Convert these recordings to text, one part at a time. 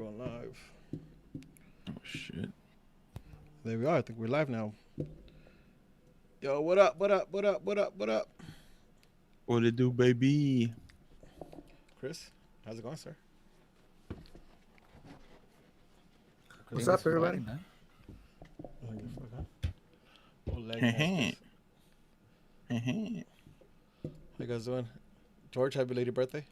going live. Oh shit. There we are. I think we're live now. Yo, what up? What up? What up? What up? What up? What it do, baby? Chris, how's it going, sir? What's up, everybody? Oh, you fuck, huh? Oh, lagging ass Heh Chris. How you guys doing? George, happy belated birthday.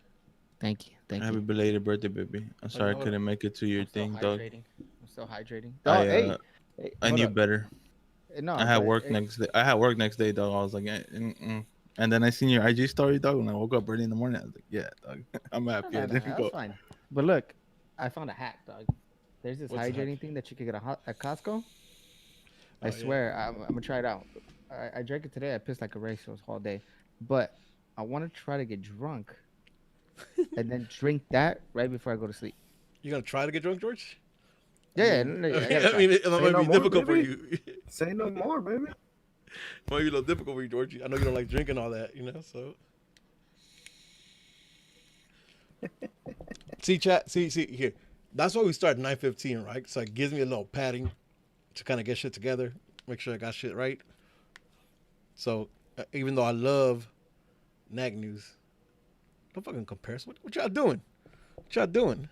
Thank you. Thank Happy you. belated birthday, baby. I'm sorry I know. couldn't make it to your I'm still thing, dog. hydrating. I'm still hydrating. I Oh, hey, I hold knew up. better. No, I had but work next day. I had work next day, dog. I was like, mm-mm. And then I seen your IG story, dog. When I woke up early in the morning, I was like, yeah, dog. I'm happy I no, didn't that's go. fine. But look, I found a hack, dog. There's this What's the hack? hydrating thing that you could get at Costco. I Oh yeah. swear, I'm gonna try it out. I drank it today. I pissed like a racehorse all day, but I want to try to get drunk and then drink that right before I go to sleep. You gonna try to get drunk, George? Yeah, no, I gotta I try. mean, it Say might no be more, difficult for baby. you. Say no more, baby. Might be a little difficult for you, George. I know you don't like drinking all that, So see, chat. See here. That's why we start 9:15, right? So it gives me a little padding to kind of get shit together, make sure I got shit right. So even though I love Nag News, don't fucking compare. What y'all doing? What y'all doing?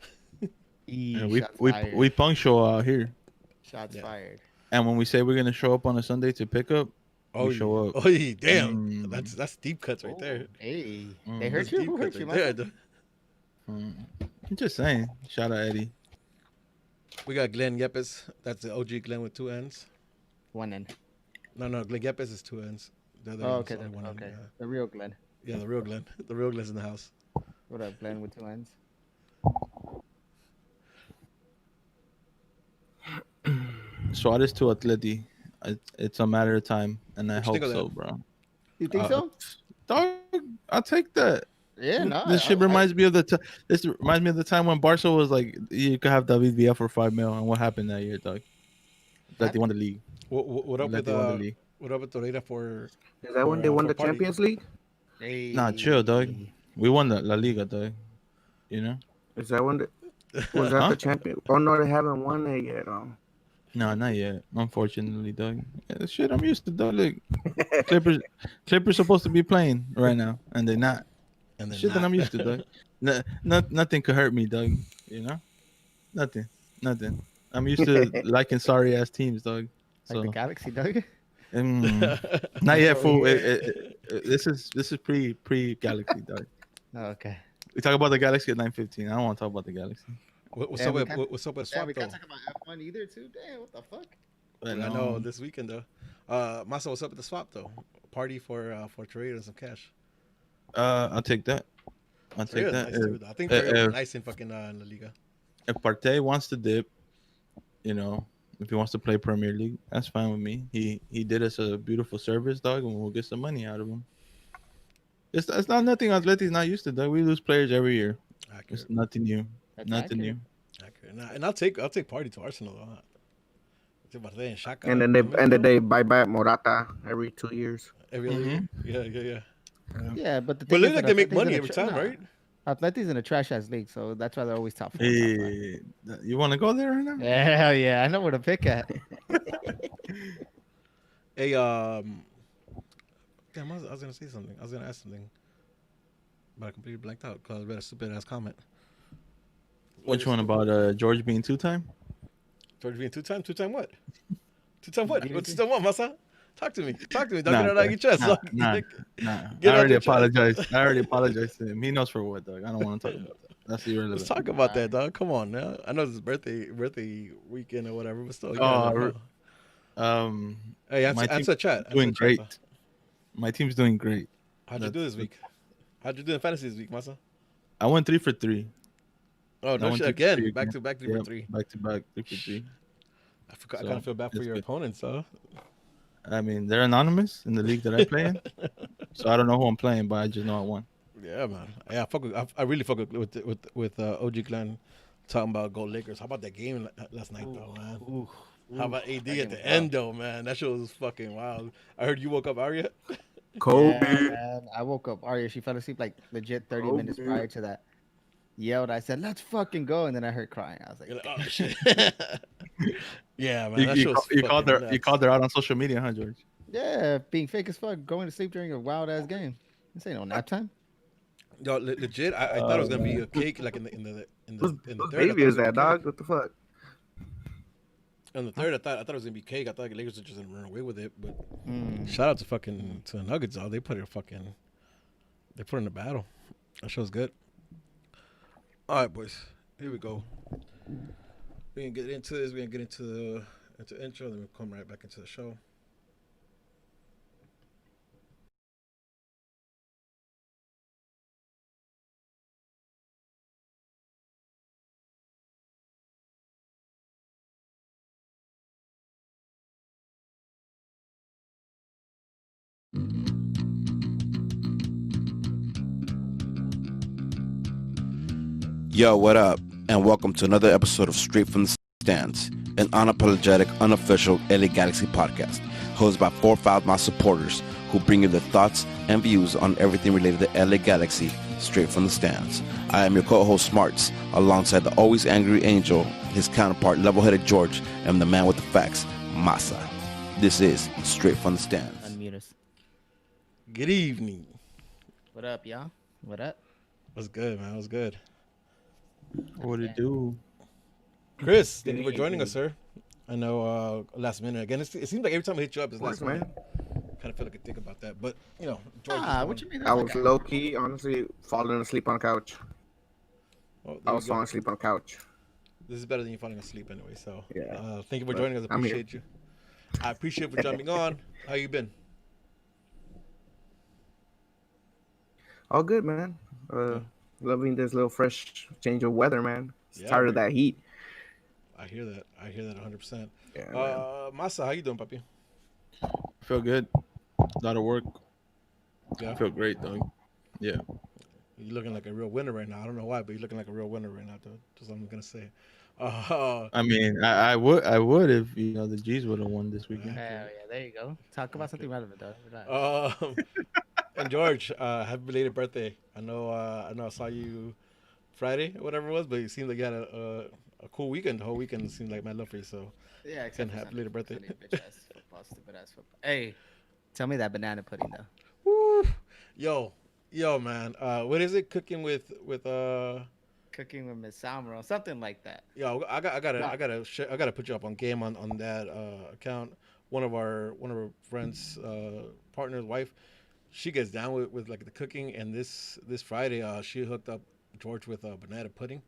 Yeah, Shots fired. we punctual out here. Shots Yeah. fired. And when we say we're gonna show up on a Sunday to pick up, Oh we yeah. show up. Oh yeah. Damn. Mm, That's deep cuts right there. Hey, they mm, That's hurt you? deep Who hurt cuts you, right my there. son? mm. I'm just saying. Shout out Eddie. We got Glenn Yepes. That's the OG Glenn with two N's. One end. No, Glenn Yepes is two N's. The other Oh, one's okay, only one N. okay. The real Glenn. Yeah, the real Glenn. The real Glenn's in the house. What up, Glenn with two ends? Suarez to Atleti. It's a matter of time, and I What you think hope of so, that? bro. You think Uh, so? Dog, I'll take that. Yeah, no. This shit reminds me of this reminds me of the time when Barca was like, you could have David Villa for 5 mil, and what happened that year, dog? That they won the league. what up with Atleti won the league. what up with Torreira for Is that when they won for the party? Champions League? Nah, chill, dog. Hey. We won the La Liga, dog. You know? Is that when? Was that Huh? the champion? Oh no, they haven't won it yet. No, not yet. Unfortunately, dog. Yeah, shit, I'm used to, dog. Look, Clippers, Clippers supposed to be playing right now, and they're not. And then Shit that I'm used to, dog. Nothing could hurt me, dog. You know? Nothing. I'm used to liking sorry ass teams, dog. Like the So, Galaxy, dog. not yet, Oh, fool. yeah. This is pre Galaxy, dog. Oh, okay. We talk about the Galaxy at 9:15. I don't want to talk about the Galaxy. what's Damn, up we with can't- what's up with Damn, swap we though? can't talk about F1 either, too. Damn, what the fuck? I know this weekend though. Masa, what's up with the swap though? Party for Torreira and some cash. I'll take that. I'll take Torreira's that. nice too, though. I think if- Torreira was if- nice in fucking La Liga. If Partey wants to dip, you know, if he wants to play Premier League, that's fine with me. He did us a beautiful service, dog, and we'll get some money out of him. It's not nothing Atleti's not used to, dog. We lose players every year. Accurate. It's nothing new. That's Nothing accurate. new. Accurate. And I'll take Party to Arsenal though. Huh? Partey and Xhaka. And then they buy back Morata every 2 years. every other year. Yeah. Yeah, but the But thing look is like that they make Atleti's in money a every time, right? Atleti's in a trash ass league, so that's why they're always top four. Hey, you want to go there right now? Hell yeah, I know where to pick at. Hey, damn, I was gonna say something. I was gonna ask something, but I completely blanked out because I read a stupid ass comment. Which one about George being 2-time? George being two-time? Two-time what? Two-time what? Give it What's to- two-time what, Masa? Talk to me. Don't get it Nah, out of your chest. Nah. Get I it out already your chest. apologized. I already apologized to him. He knows for what, dog. I don't want to talk about that. That's irrelevant. Let's talk about that, dog. Come on now. I know it's his birthday weekend or whatever, but still. Hey, answer chat. Doing Answer great. chat, though. My team's doing great. How'd you do this week? How'd you do in fantasy this week, Masa? I went 3 for 3. Oh, no went shit. 3 for 3 Again. Back to back, 3 for Yep, 3. Back to back, 3 for 3. I forgot. I So, kind of feel bad for that's your good. opponents, though. I mean, they're anonymous in the league that I play in, so I don't know who I'm playing, but I just know I won. Yeah, man. Yeah, I really fuck with OG Glenn talking about Gold Lakers. How about that game last night, though, man? How about AD at the end, though, man? That shit was fucking wild. I heard you woke up, Arya. Kobe. Yeah, man. I woke up. Arya, she fell asleep like legit 30 minutes Kobe. prior to that. yelled. I said, "Let's fucking go!" And then I heard crying. I was like, You're like, "Damn." oh shit. Yeah, man, You, that you, shit was call- you called fucking her. You nuts. called her out on social media, huh, George? Yeah, being fake as fuck, going to sleep during a wild ass game. This ain't no nap time. Yo, legit, I thought it was gonna be a cake like in the Whose third. I thought baby it was is gonna that, be cake. dog? What the fuck? In the third, I thought it was gonna be cake. I thought the Lakers would just run away with it. But Mm. shout out to the Nuggets, though. They put in a battle. That show's good. All right, boys. Here we go. We can get into this. We can get into the intro. Then we'll come right back into the show. Yo, what up? And welcome to another episode of Straight from the Stands, an unapologetic, unofficial LA Galaxy podcast, hosted by 4 my supporters who bring you their thoughts and views on everything related to LA Galaxy, straight from the stands. I am your co-host Smarts, alongside the always angry Angel, his counterpart level-headed George, and the man with the facts, Masa. This is Straight from the Stands. Unmute us. Good evening. What up, y'all? What up? What's good, man? What's good? What it do? Chris, thank you for joining us, sir. I know last minute again. It seems like every time I hit you up, it's Of course, last minute. man. Kind of feel like I think about that, but George. What you mean? I was low key, honestly, falling asleep on the couch. Well, I was falling asleep on the couch. This is better than you falling asleep anyway. So Yeah. thank you for But joining us. I'm here. Appreciate you. I appreciate you for jumping on. How you been? All good, man. Loving this little fresh change of weather, man. Yeah, Tired of man. that heat. I hear that. 100%. Yeah, man. Masa, how you doing, puppy? I feel good. A lot of work. Yeah. I feel great, dog. Yeah. You're looking like a real winner right now. I don't know why, but you're looking like a real winner right now, though. That's what I'm gonna say. I mean, I would if the G's would have won this weekend. Hell yeah, there you go. Talk about something relevant, though. Relax. And George, happy belated birthday. I know I saw you Friday or whatever it was, but it seemed like you had a cool weekend. The whole weekend seemed like my love for you. So Yeah, and except for happy Sunday. belated birthday. Sunday, bitch-ass football, stupid-ass football. Hey, tell me that banana pudding, though. Woo. Yo, man. What is it? Cooking with Cooking with Miss Salmero, something like that. Yo, I gotta put you up on game on that account. One of our friends, partner's wife, she gets down with like the cooking, and this Friday, she hooked up George with banana pudding.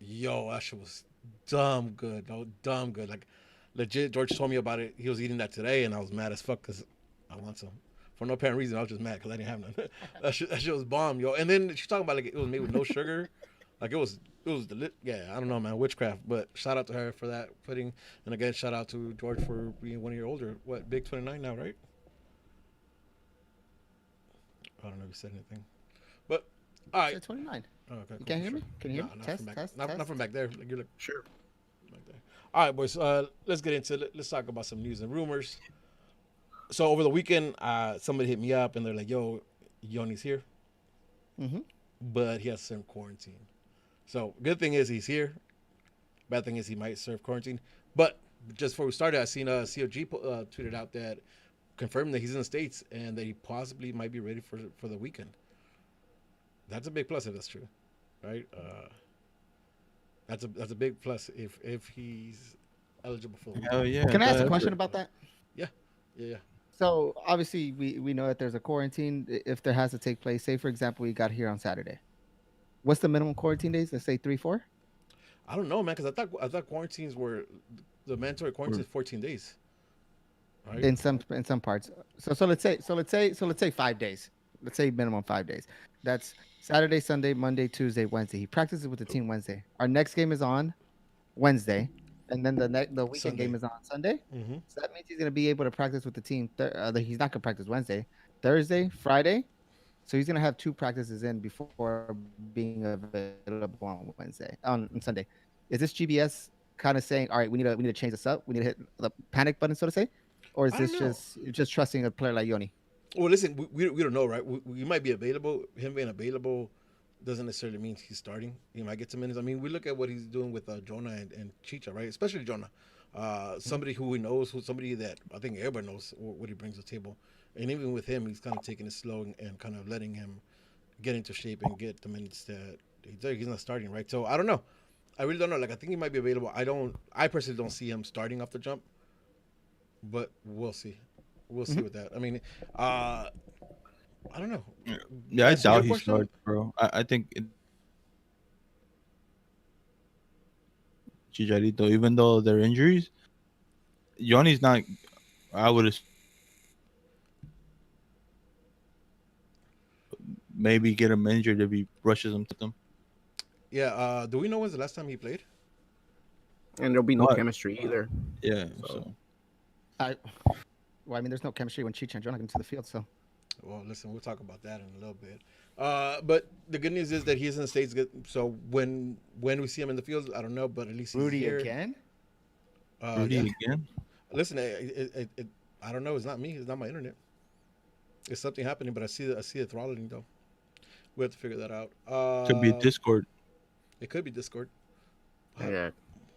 Yo, that shit was dumb good, dumb good. Like legit, George told me about it. He was eating that today, and I was mad as fuck because I want some. For no apparent reason, I was just mad because I didn't have none. that shit was bomb, yo. And then she's talking about like it was made with no sugar. Like it was yeah, I don't know, man, witchcraft. But shout out to her for that pudding, and again, shout out to George for being 1 year older. What, big 29 now, right? I don't know if you said anything, but all right. It's 29. Oh, okay, You can't hear me? Can you hear Nah, me? not Test, from back, test, not test. from back there. Like you're like Sure. back there. All right, boys. Let's get into it. Let's talk about some news and rumors. So over the weekend, somebody hit me up and they're like, "Yo, Yoni's here, Mm-hmm. but he has to serve quarantine." So good thing is he's here. Bad thing is he might serve quarantine. But just before we started, I seen COG tweeted out that confirmed that he's in the States and that he possibly might be ready for the weekend. That's a big plus if that's true, right? That's a big plus if he's eligible for the weekend. Hell yeah. Can I ask a That's question it. about that? Yeah. So obviously we know that there's a quarantine if there has to take place. Say for example we got here on Saturday. What's the minimum quarantine days? Let's say 3, 4. I don't know, man, because I thought quarantines were the mandatory quarantine is 14 days. Right? In some parts. So let's say 5 days. Let's say minimum 5 days. That's Saturday, Sunday, Monday, Tuesday, Wednesday. He practices with the team Wednesday. Our next game is on Wednesday, and then the weekend Sunday. game is on Sunday. Mm-hmm. So that means he's gonna be able to practice with the team. He's not gonna practice Wednesday, Thursday, Friday. So he's gonna have 2 practices in before being available on Wednesday, on Sunday. Is this GBS kind of saying, all right, we need to change this up? We need to hit the panic button, so to say, or is I this don't know. just trusting a player like Yoni? Well, listen, we don't know, right? We might be available. Him being available doesn't necessarily mean he's starting. He might get some minutes. I mean, we look at what he's doing with Jonah and Chicha, right? Especially Jonah, somebody who we knows, who somebody that I think everybody knows what he brings to the table. And even with him, he's kind of taking it slow and kind of letting him get into shape and get the minutes that he's not starting, right? So I don't know. I really don't know. Like I think he might be available. I personally don't see him starting off the jump, but we'll see. We'll see with that. I mean, I don't know. Yeah, I Answer your doubt he question? starts, bro. I think Chicharito, even though they're injuries, Yoni's not. I would maybe get him injured if he rushes him to them. Yeah. Do we know when's the last time he played? And there'll be no What? chemistry either. Yeah. So- So Well, I mean, there's no chemistry when Chicha and Jonah get into the field, so. Well, listen, we'll talk about that in a little bit. But the good news is that he's in the States. So when we see him in the field, I don't know, but at least he's Rudy here. again? Rudy Yeah. again. Listen, I don't know. It's not me. It's not my internet. It's something happening, but I see it throttling though. We have to figure that out. Could be Discord. It could be Discord. Yeah.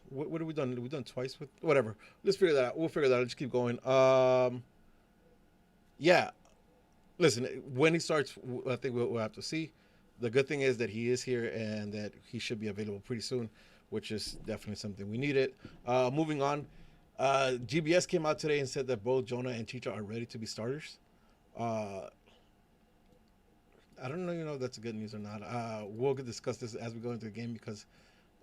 What have we done? We've done twice with whatever. Let's figure that out. We'll figure that out. Let's keep going. Yeah. Listen, when he starts, I think we'll have to see. The good thing is that he is here and that he should be available pretty soon, which is definitely something we needed. Moving on, GBS came out today and said that both Jonah and Chicha are ready to be starters. I don't know, if that's good news or not. We'll discuss this as we go into the game because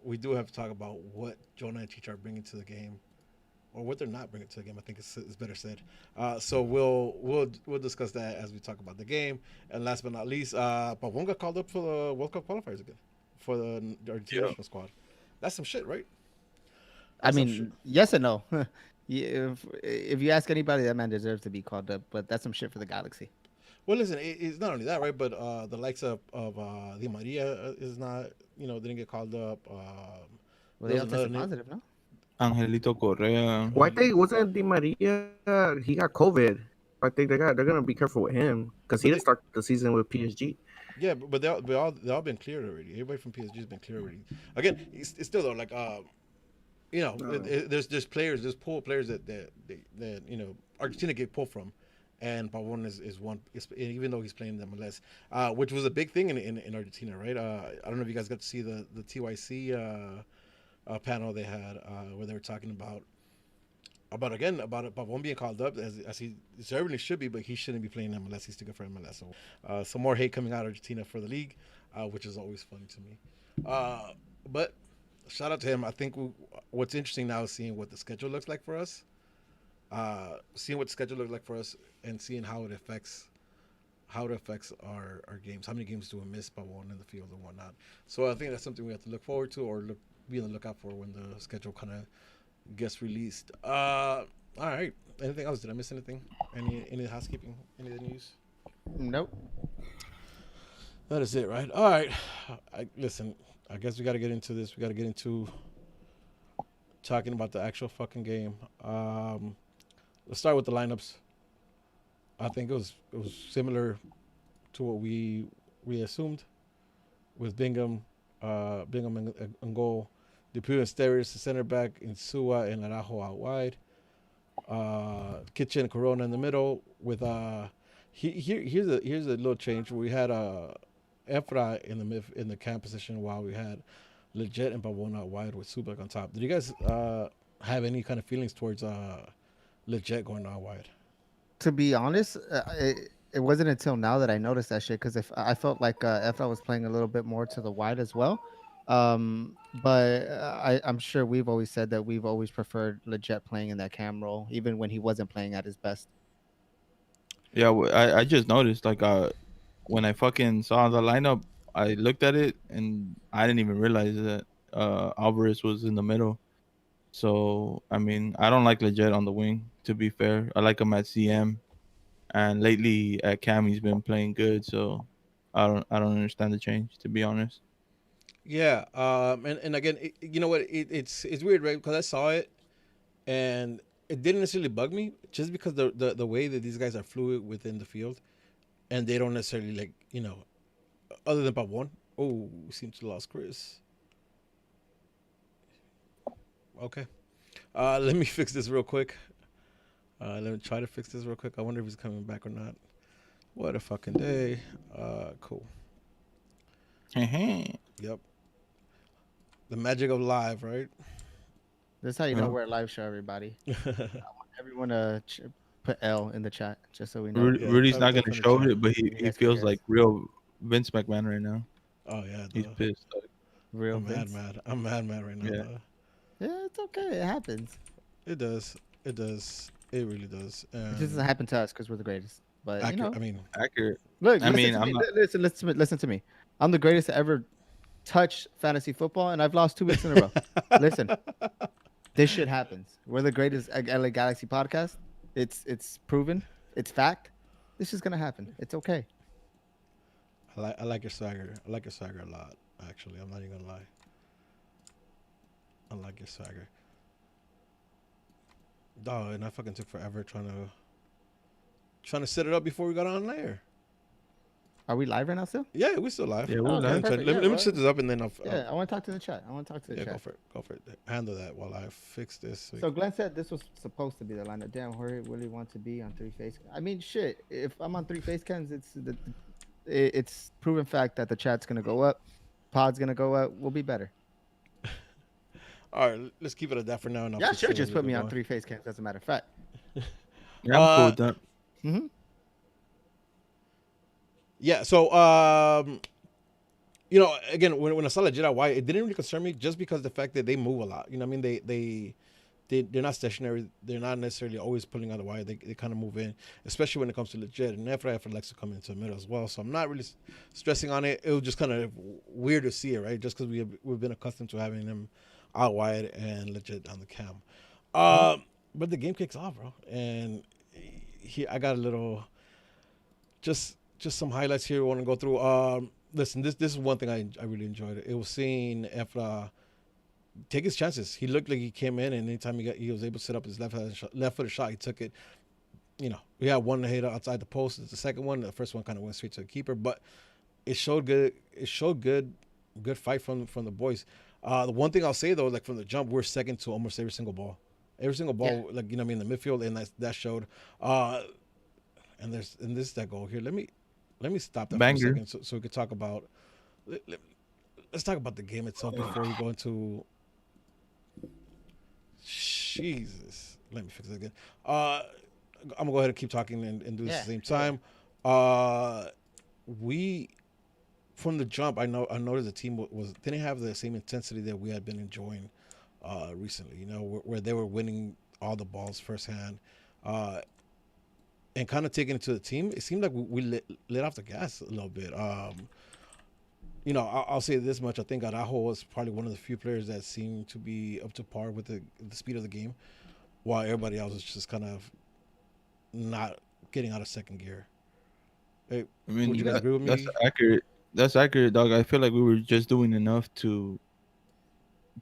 we do have to talk about what Jonah and Chicha are bringing to the game, or what they're not bringing to the game. I think it's better said. So we'll discuss that as we talk about the game. And last but not least, Pavon got called up for the World Cup qualifiers again for the Argentina national squad. That's some shit, right? I That's some mean, yes and no. If you ask anybody, that man deserves to be called up, but that's some shit for the Galaxy. Well, listen, it's not only that, right? But the likes of Di Maria is not, didn't get called up. Well, they all There's tested another positive, no? Angelito Correa. Well, I think wasn't Di Maria? He got COVID. I think they're gonna be careful with him because he But didn't start the season with PSG. Yeah, but they all been cleared already. Everybody from PSG has been cleared already. Again, it's still though like there's players, there's pool players that Argentina get pulled from, and Pavon is one. Even though he's playing in the MLS, which was a big thing in Argentina, right? I don't know if you guys got to see the TYC panel they had where they were talking about Pavon being called up as he certainly should be, but he shouldn't be playing MLS. He's too good for MLS. So some more hate coming out of Argentina for the league, which is always funny to me. But shout out to him. I think what's interesting now is seeing what the schedule looks like for us. Seeing what the schedule looks like for us and seeing how it affects our games. How many games do we miss by one in the field and whatnot? So I think that's something we have to look forward to or be on the lookout for when the schedule kind of gets released. All right. Anything else? Did I miss anything? Any housekeeping? Any of the news? Nope. That is it, right? All right. Listen, I guess we got to get into this. We got to get into talking about the actual fucking game. Let's start with the lineups. I think it was similar to what we assumed with Bingham in goal, Dupuy and Steris, the center back, Insua and Araujo out wide. Kitchen Corona in the middle with here's a little change. We had Efra in the cam position while we had Legit and Pavon out wide with Subak on top. Did you guys have any kind of feelings towards Legit going out wide? To be honest, it wasn't until now that I noticed that shit because if I felt like Efra was playing a little bit more to the wide as well. But I'm sure we've always said that we've always preferred Legit playing in that cam role, even when he wasn't playing at his best. Yeah, I just noticed like when I fucking saw the lineup, I looked at it and I didn't even realize that Alvarez was in the middle. So I mean, I don't like Legit on the wing. To be fair, I like him at CM, and lately at Cam he's been playing good. So I don't understand the change, to be honest. Yeah, and again, you know what? It's weird, right? Because I saw it, and it didn't necessarily bug me, just because the way that these guys are fluid within the field, and they don't necessarily other than Pavon, Oh, we seem to lost Chris. Okay. Let me fix this real quick. Let me try to fix this real quick. I wonder if he's coming back or not. What a fucking day. Cool. Yep. The magic of live, right? That's how you Yeah. know we're a live show, everybody. I want everyone to put L in the chat just so we know. Rudy, Yeah, Rudy's try to not put gonna it in the show chat. it, but You he guys can feels guess. like real Vince McMahon right now. Oh yeah, He's duh. pissed. Like, Real I'm Vince. mad. I'm mad right now. Yeah. Though. Yeah, it's okay. It happens. It does. It does. It really does. It just doesn't happen to us because we're the greatest. But you Accurate. know, I mean, accurate. look, I listen mean, to I'm me. not. Listen to me. I'm the greatest to ever touch fantasy football, and I've lost 2 weeks in a row. Listen, this shit happens. We're the greatest LA Galaxy podcast. It's proven. It's fact. This is gonna happen. It's okay. I like your swagger. I like your swagger a lot. Actually, I'm not even gonna lie. I like your swagger. Dog, and I fucking took forever trying to set it up before we got on there. Are we live right now still? Yeah, we still live. Yeah, we're okay, live. perfect. Let Yeah, me well, set this up and then I'll Yeah, I want to talk to the chat. I want to talk to the yeah, chat. go for it. Handle that while I fix this. So Glenn said this was supposed to be the lineup. Damn, Jorge really wants to be on 3 face. I mean, shit. If I'm on 3 face cams, it's proven fact that the chat's gonna go up, pod's gonna go up. We'll be better. All right, let's keep it at that for now. And I'll Yeah, fix sure. it Just as we put go me on going. 3 face cams. As a matter of fact. Yeah, I'm cool with that. Mm-hmm. Yeah, so you know, again, when I saw the Jedi White, it didn't really concern me just because the fact that they move a lot. You know, what I mean, they're not stationary. They're not necessarily always pulling out the wire. They kind of move in, especially when it comes to legit. And Efra likes to come into the middle as well. So I'm not really stressing on it. It was just kind of weird to see it, right? Just because we've been accustomed to having them out wide and legit on the cam. But the game kicks off, bro, and I got a little just some highlights here I want to go through. Listen, this is one thing I really enjoyed. It was seeing Efra take his chances. He looked like he came in, and anytime he was able to set up his left-footed shot, he took it. You know, we had one hit outside the post. It's the second one. The first one kind of went straight to the keeper, but it showed good. It showed good fight from the boys. The one thing I'll say though, like from the jump, we're second to almost every single ball. Every single ball, Yeah. like, you know what I mean, in the midfield, and that showed. And this is that goal here. Let me stop that Banger. for a second so we could talk about. Let's talk about the game itself before we go into. Jesus, let me fix it again. I'm gonna go ahead and keep talking and do this at the same time. We from the jump, I noticed the team didn't have the same intensity that we had been enjoying recently. You know, where they were winning all the balls firsthand. And kind of taking it to the team, it seemed like we let off the gas a little bit. You know, I'll say this much. I think Araujo was probably one of the few players that seemed to be up to par with the speed of the game, while everybody else was just kind of not getting out of second gear. Hey, I mean, would you guys agree with me? that's accurate. That's accurate, dog. I feel like we were just doing enough to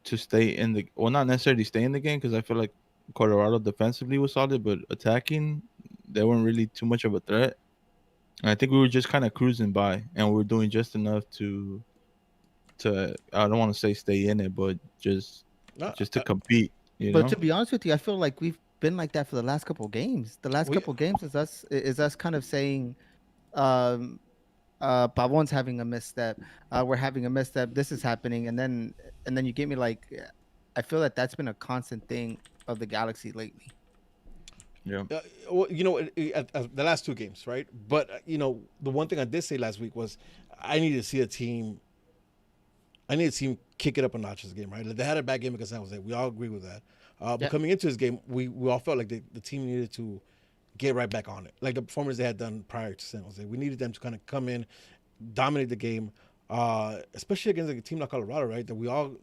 stay in the not necessarily stay in the game, because I feel like Colorado defensively was solid, but attacking, they weren't really too much of a threat. And I think we were just kind of cruising by, and we were doing just enough to I don't want to say stay in it, but just No, to compete. You But know? to be honest with you, I feel like we've been like that for the last couple of games. The last couple of games is us kind of saying, Pavon's having a misstep. We're having a misstep. This is happening, and then you give me like, I feel that that's been a constant thing of the Galaxy lately. Yeah. well, you know, the last two games, right? But you know, the one thing I did say last week was I needed to see a team. I need to see him kick it up a notch this game, right? Like, they had a bad game against San Jose. We all agree with that. But coming into this game, we all felt like the team needed to get right back on it. Like the performance they had done prior to San Jose. We needed them to kind of come in, dominate the game, especially against a team like Colorado, right? That we all,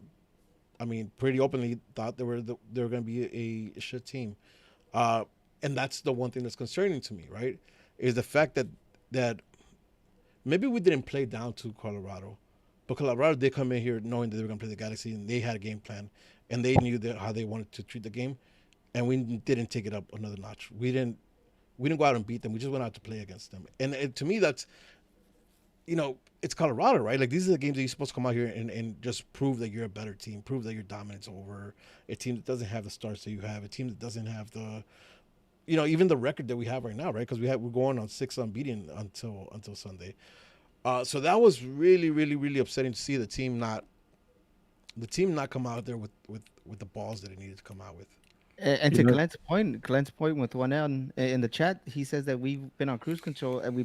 I mean, pretty openly thought they were going to be a shit team. And that's the one thing that's concerning to me, right? Is the fact that maybe we didn't play down to Colorado, but Colorado did come in here knowing that they were going to play the Galaxy, and they had a game plan, and they knew how they wanted to treat the game, and we didn't take it up another notch. We didn't go out and beat them. We just went out to play against them, and to me, that's it's Colorado, right? Like these are the games that you're supposed to come out here and just prove that you're a better team, prove that your dominance over a team that doesn't have the stars that you have, a team that doesn't have the, even the record that we have right now, right? Because we're going on 6 unbeaten until Sunday. So that was really, really, really upsetting to see the team not come out there with the balls that it needed to come out with. And You to know, Glenn's point with one in the chat, he says that we've been on cruise control and we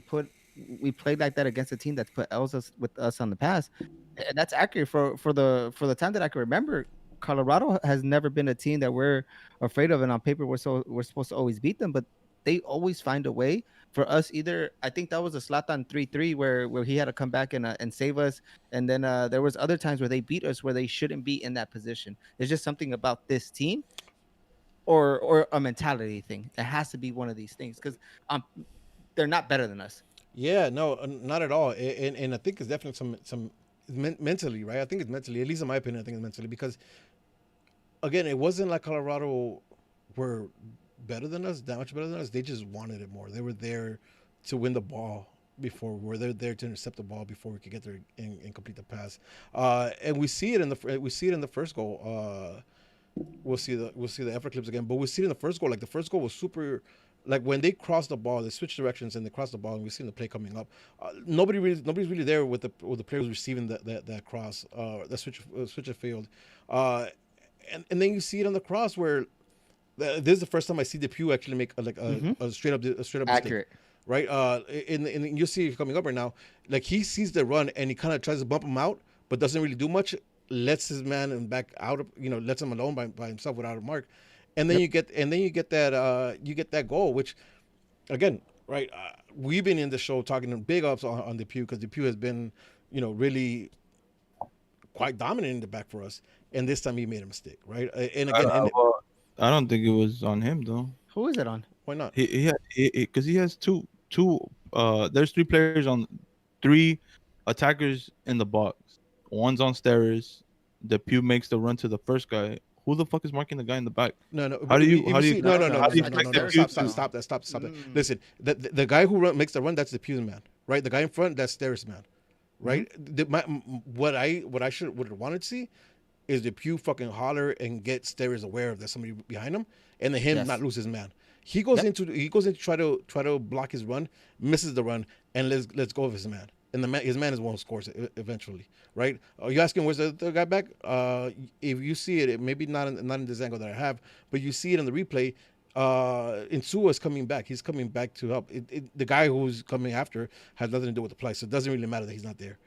played like that against a team that's put L's with us on the past. And that's accurate for the time that I can remember. Colorado has never been a team that we're afraid of, and on paper we're supposed to always beat them, but they always find a way for us. Either I think that was a Zlatan 3-3 where he had to come back and save us, and then there was other times where they beat us where they shouldn't be in that position. There's just something about this team or a mentality thing. It has to be one of these things because they're not better than us. Yeah, no, not at all. And I think it's definitely some mentally, right? I think it's mentally, at least in my opinion, I think it's mentally because again, it wasn't like Colorado were better than us, that much better than us. They just wanted it more. They were there to win the ball before they're there to intercept the ball before we could get there and complete the pass. And we see it in the first goal. We'll see the effort clips again, but we see it in the first goal. Like the first goal was super. Like when they cross the ball, they switch directions and they cross the ball, and we see the play coming up. Nobody's really there with the players receiving that cross, that switch of field, and then you see it on the cross where this is the first time I see Depew actually make a straight up mistake. Accurate. Right, and you'll see it coming up right now. Like he sees the run and he kind of tries to bump him out, but doesn't really do much. Lets his man and back out, lets him alone by himself without a mark, and then you get that goal, which, again, right, we've been in the show talking big ups on Depew because Depew has been, really quite dominant in the back for us, and this time he made a mistake, right, and again, well, I don't think it was on him though. Who is it on? why not? Because he has two. There's 3 players on 3 attackers in the box. One's on stairs. The Pew makes the run to the first guy. Who the fuck is marking the guy in the back? No, no. How do you No. expect Stop that. Listen, the guy who makes the run, that's the Pew's man, right? The guy in front, that's Stairs' man, right? What I would have wanted to see is the Pew fucking holler and get Stairs aware of there's somebody behind him, and then him not lose his man. He goes into try to block his run, misses the run, and let's go with his man. And his man is one who scores eventually, right? You asking where's the guy back? If you see it, maybe not in this angle that I have, but you see it in the replay. Insua is coming back. He's coming back to help. The guy who's coming after has nothing to do with the play, so it doesn't really matter that he's not there.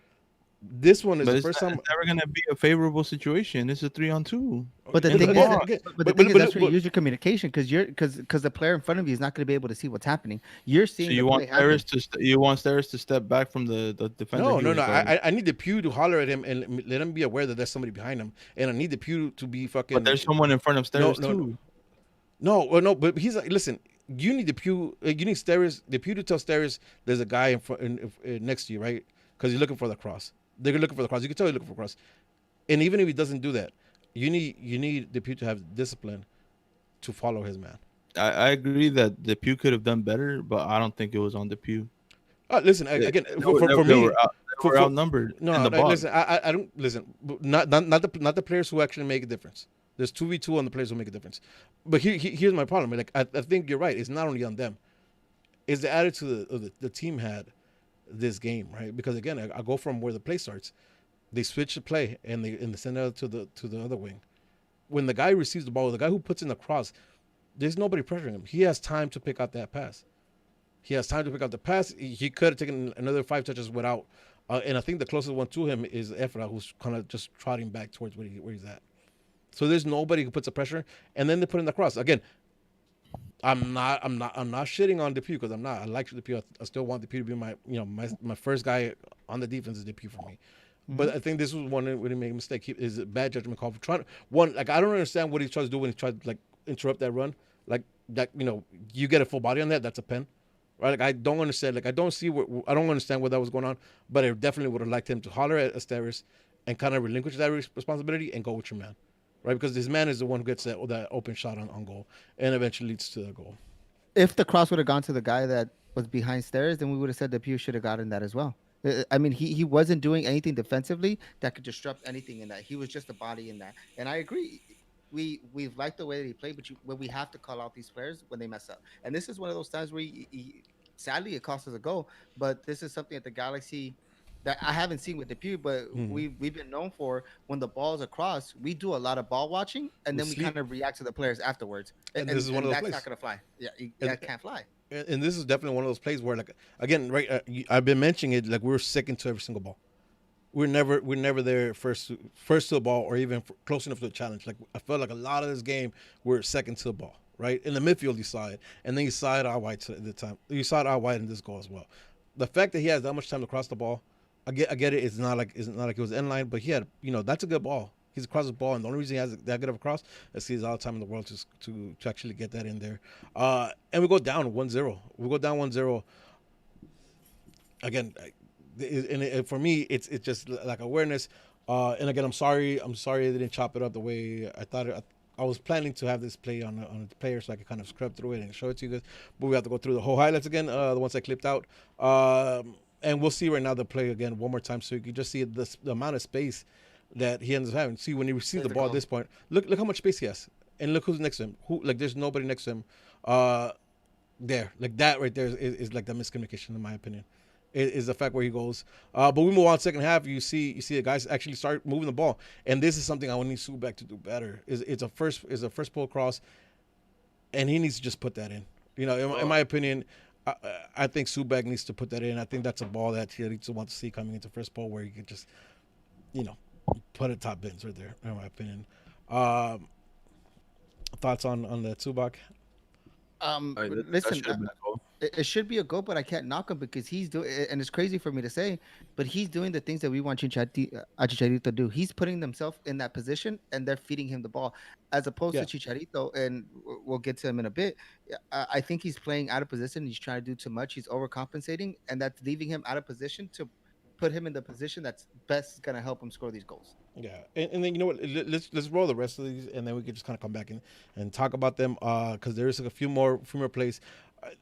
This one is the first time. It's never gonna be a favorable situation. It's a 3-on-2. But the And thing the is, ball- that's where you use your communication because the player in front of you is not going to be able to see what's happening. You're seeing. So the play happen. you want Stairs to step back from the defender. No. I need the Pew to holler at him and let him be aware that there's somebody behind him, and I need the Pew to be fucking. But there's someone in front of Stairs No. too. No, but he's like, listen. You need the Pew. You need Stairs. The Pew to tell Stairs there's a guy in front, next to you, right? Because you're looking for the cross. They're looking for the cross. You can tell you're looking for the cross. And even if he doesn't do that, you need the Pew to have discipline to follow his man. I agree that the Pew could have done better, but I don't think it was on the Pew. Listen, again, for me, they were outnumbered. No, in the box. listen, I don't listen. Not the players who actually make a difference. There's 2v2 on the players who make a difference. But here's my problem. Like I think you're right. It's not only on them. It's the attitude the team had this game, right? Because again, I go from where the play starts. They switch the play and they send it out to the other wing. When the guy receives the ball, the guy who puts in the cross, there's nobody pressuring him. He has time to pick out that pass. He could have taken another 5 touches without. And I think the closest one to him is Efra, who's kind of just trotting back towards where he's at. So there's nobody who puts the pressure, and then they put in the cross again. I'm not shitting on Depew because I'm not. I like Depew. I still want Depew to be my first guy on the defense is Depew for me. But I think this was one where he made a mistake. Is a bad judgment call for trying I don't understand what he tries to do when he tries to interrupt that run. Like that, you get a full body on that. That's a pen, right? Like I don't understand. Like I don't understand what that was going on. But I definitely would have liked him to holler at Asteris and kind of relinquish that responsibility and go with your man, right? Because his man is the one who gets that open shot on goal and eventually leads to the goal. If the cross would have gone to the guy that was behind Stairs, then we would have said the Pew should have gotten that as well. I mean, he wasn't doing anything defensively that could disrupt anything in that. He was just a body in that. And I agree. We've liked the way that he played, but when we have to call out these players when they mess up. And this is one of those times where sadly it cost us a goal. But this is something that the Galaxy that I haven't seen with the Pew, but Mhm. we've been known for when the ball's across, we do a lot of ball watching and We then we kind sleep, of react to the players afterwards. and this is one And of those that's not plays. gonna fly. Yeah, And that can't fly. and this is definitely one of those plays where, like, again, right? I've been mentioning it. Like, we're second to every single ball. We're never there first to the ball or even close enough to the challenge. Like, I felt like a lot of this game we're second to the ball. Right in the midfield, you saw it, and then you saw it out wide at the time. You saw it out wide in this goal as well. The fact that he has that much time to cross the ball, I get it. It's not like it was in line, but he had, that's a good ball. He's across the ball, and the only reason he has that good of a cross is he has all the time in the world to actually get that in there. And we go down 1-0. We go down 1-0 again. For me, it's just like awareness. And again, I'm sorry they didn't chop it up the way I thought. I was planning to have this play on the player so I could kind of scrub through it and show it to you guys, but we have to go through the whole highlights again, the ones I clipped out. And we'll see right now the play again one more time so you can just see the amount of space that he ends up having. See, when he receives There's the the ball at goal. this point, look how much space he has, and look who's next to him. There's nobody next to him. Uh, there, like that right there is like the miscommunication in my opinion. Is the fact where he goes. But we move on second half. You see the guys actually start moving the ball, and this is something I would need Subak to do better. It's a first pull across, and he needs to just put that in. In my opinion, I, I think Subak needs to put that in. I think that's a ball that he needs to want to see coming into first ball where he can just you know put it top bins right there. In my opinion, um, thoughts on the Subak? That Listen, should have been a goal. it should be a goal, but I can't knock him because he's doing, and it's crazy for me to say, but he's doing the things that we want Chicharito to do. He's putting himself in that position, and they're feeding him the ball, as opposed to Yeah. Chicharito. And we'll get to him in a bit. I think he's playing out of position. He's trying to do too much. He's overcompensating, and that's leaving him out of position to put him in the position that's best going to help him score these goals. Yeah, and then you know what? Let's roll the rest of these, and then we can just kind of come back and talk about them. Because there is like a few more plays.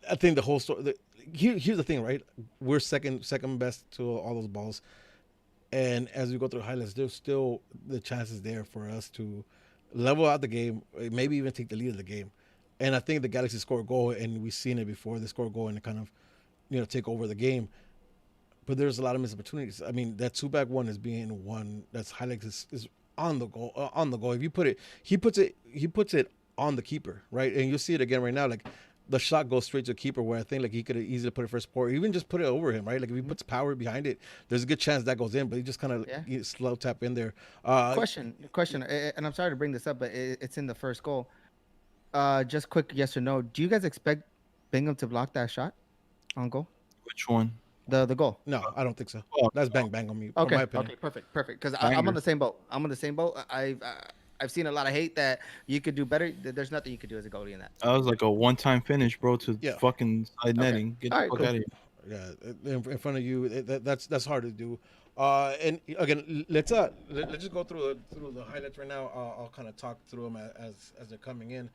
I think the whole story. Here's the thing, right? We're second best to all those balls, and as we go through highlights, there's still the chances there for us to level out the game, maybe even take the lead of the game. And I think the Galaxy score a goal, and we've seen it before. They score a goal and kind of take over the game. But there's a lot of missed opportunities. I mean, that two back one is being one that's highlights is on the goal. On the goal. If you put it, he puts it on the keeper, right? And you'll see it again right now. Like the shot goes straight to the keeper, where I think like he could have easily put it first support, or even just put it over him, right? Like if he puts power behind it, there's a good chance that goes in. But he just kind of Yeah. slow tap in there. Question, and I'm sorry to bring this up, but it's in the first goal. Just quick yes or no. Do you guys expect Bingham to block that shot on goal? Which one? The goal. No, I don't think so. Oh, That's bang bang on me, in Okay. my opinion. Okay. Perfect. Because I'm on Banger. the same boat. I'm on the same boat. I've seen a lot of hate that you could do better. There's nothing you could do as a goalie in that. That was like a one-time finish, bro, to Yeah. fucking side Okay. netting. Get the All right, fuck cool. out of Yeah, in front of you, that's hard to do. And again, let's just go through the highlights right now. I'll kind of talk through them as they're coming in.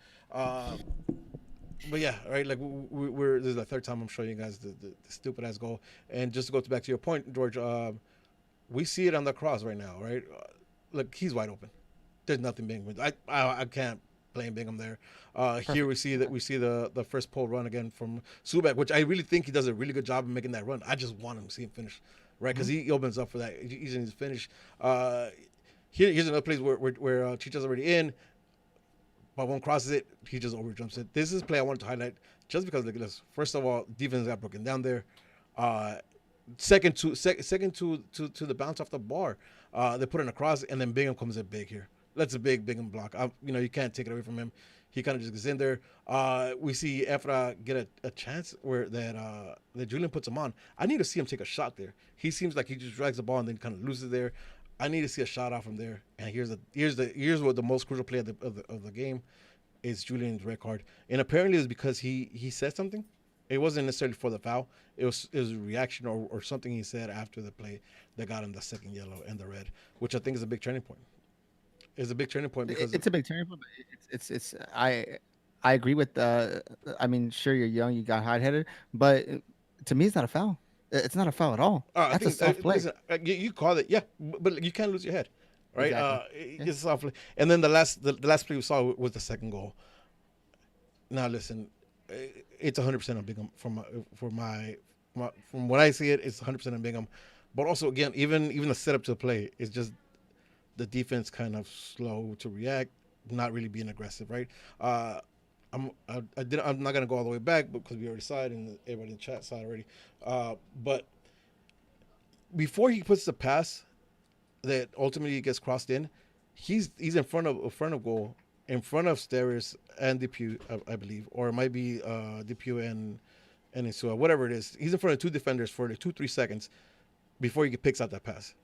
But yeah, right. Like we're this is the third time I'm showing you guys the stupid ass goal. And just to go back to your point, George, we see it on the cross right now, right? Look, he's wide open. There's nothing Bingham. I can't blame Bingham there. Here we see the first pole run again from Subak, which I really think he does a really good job of making that run. I just want him to see him finish, right? Because he opens up for that. He's in his finish. Here's another place where Chicha's already in. But when crosses it, he just overjumps it. This is a play I wanted to highlight just because look at this. First of all, defense got broken down there. Uh, second to the bounce off the bar. They put in a cross, and then Bingham comes in big here. That's a big Bingham block. You can't take it away from him. He kind of just gets in there. We see Efra get a chance where that Julian puts him on. I need to see him take a shot there. He seems like he just drags the ball and then kind of loses there. I need to see a shot off from there. And here's what the most crucial play of the game is Julian's red card. And apparently it's because he said something. It wasn't necessarily for the foul. It was a reaction or something he said after the play that got him the second yellow and the red, which I think is a big turning point. It's a big turning point because It's a big turning point. But it's I agree with. I mean, sure, you're young, you got hot headed, but to me, it's not a foul. It's not a foul at all. I That's a think soft play. listen, you call it, yeah, but you can't lose your head, right? Exactly. It's a soft play. And then the last play we saw was the second goal. Now listen, it's 100% on Bingham from what I see it's 100% on Bingham, but also again even the setup to the play is just the defense kind of slow to react, not really being aggressive, right? I'm not gonna go all the way back because we already saw it and everybody in the chat saw it already. But before he puts the pass that ultimately gets crossed in, he's in front of goal, in front of Steris and Depew, I believe, or it might be Depew and Insua, whatever it is. He's in front of two defenders for the 2-3 seconds before he picks out that pass.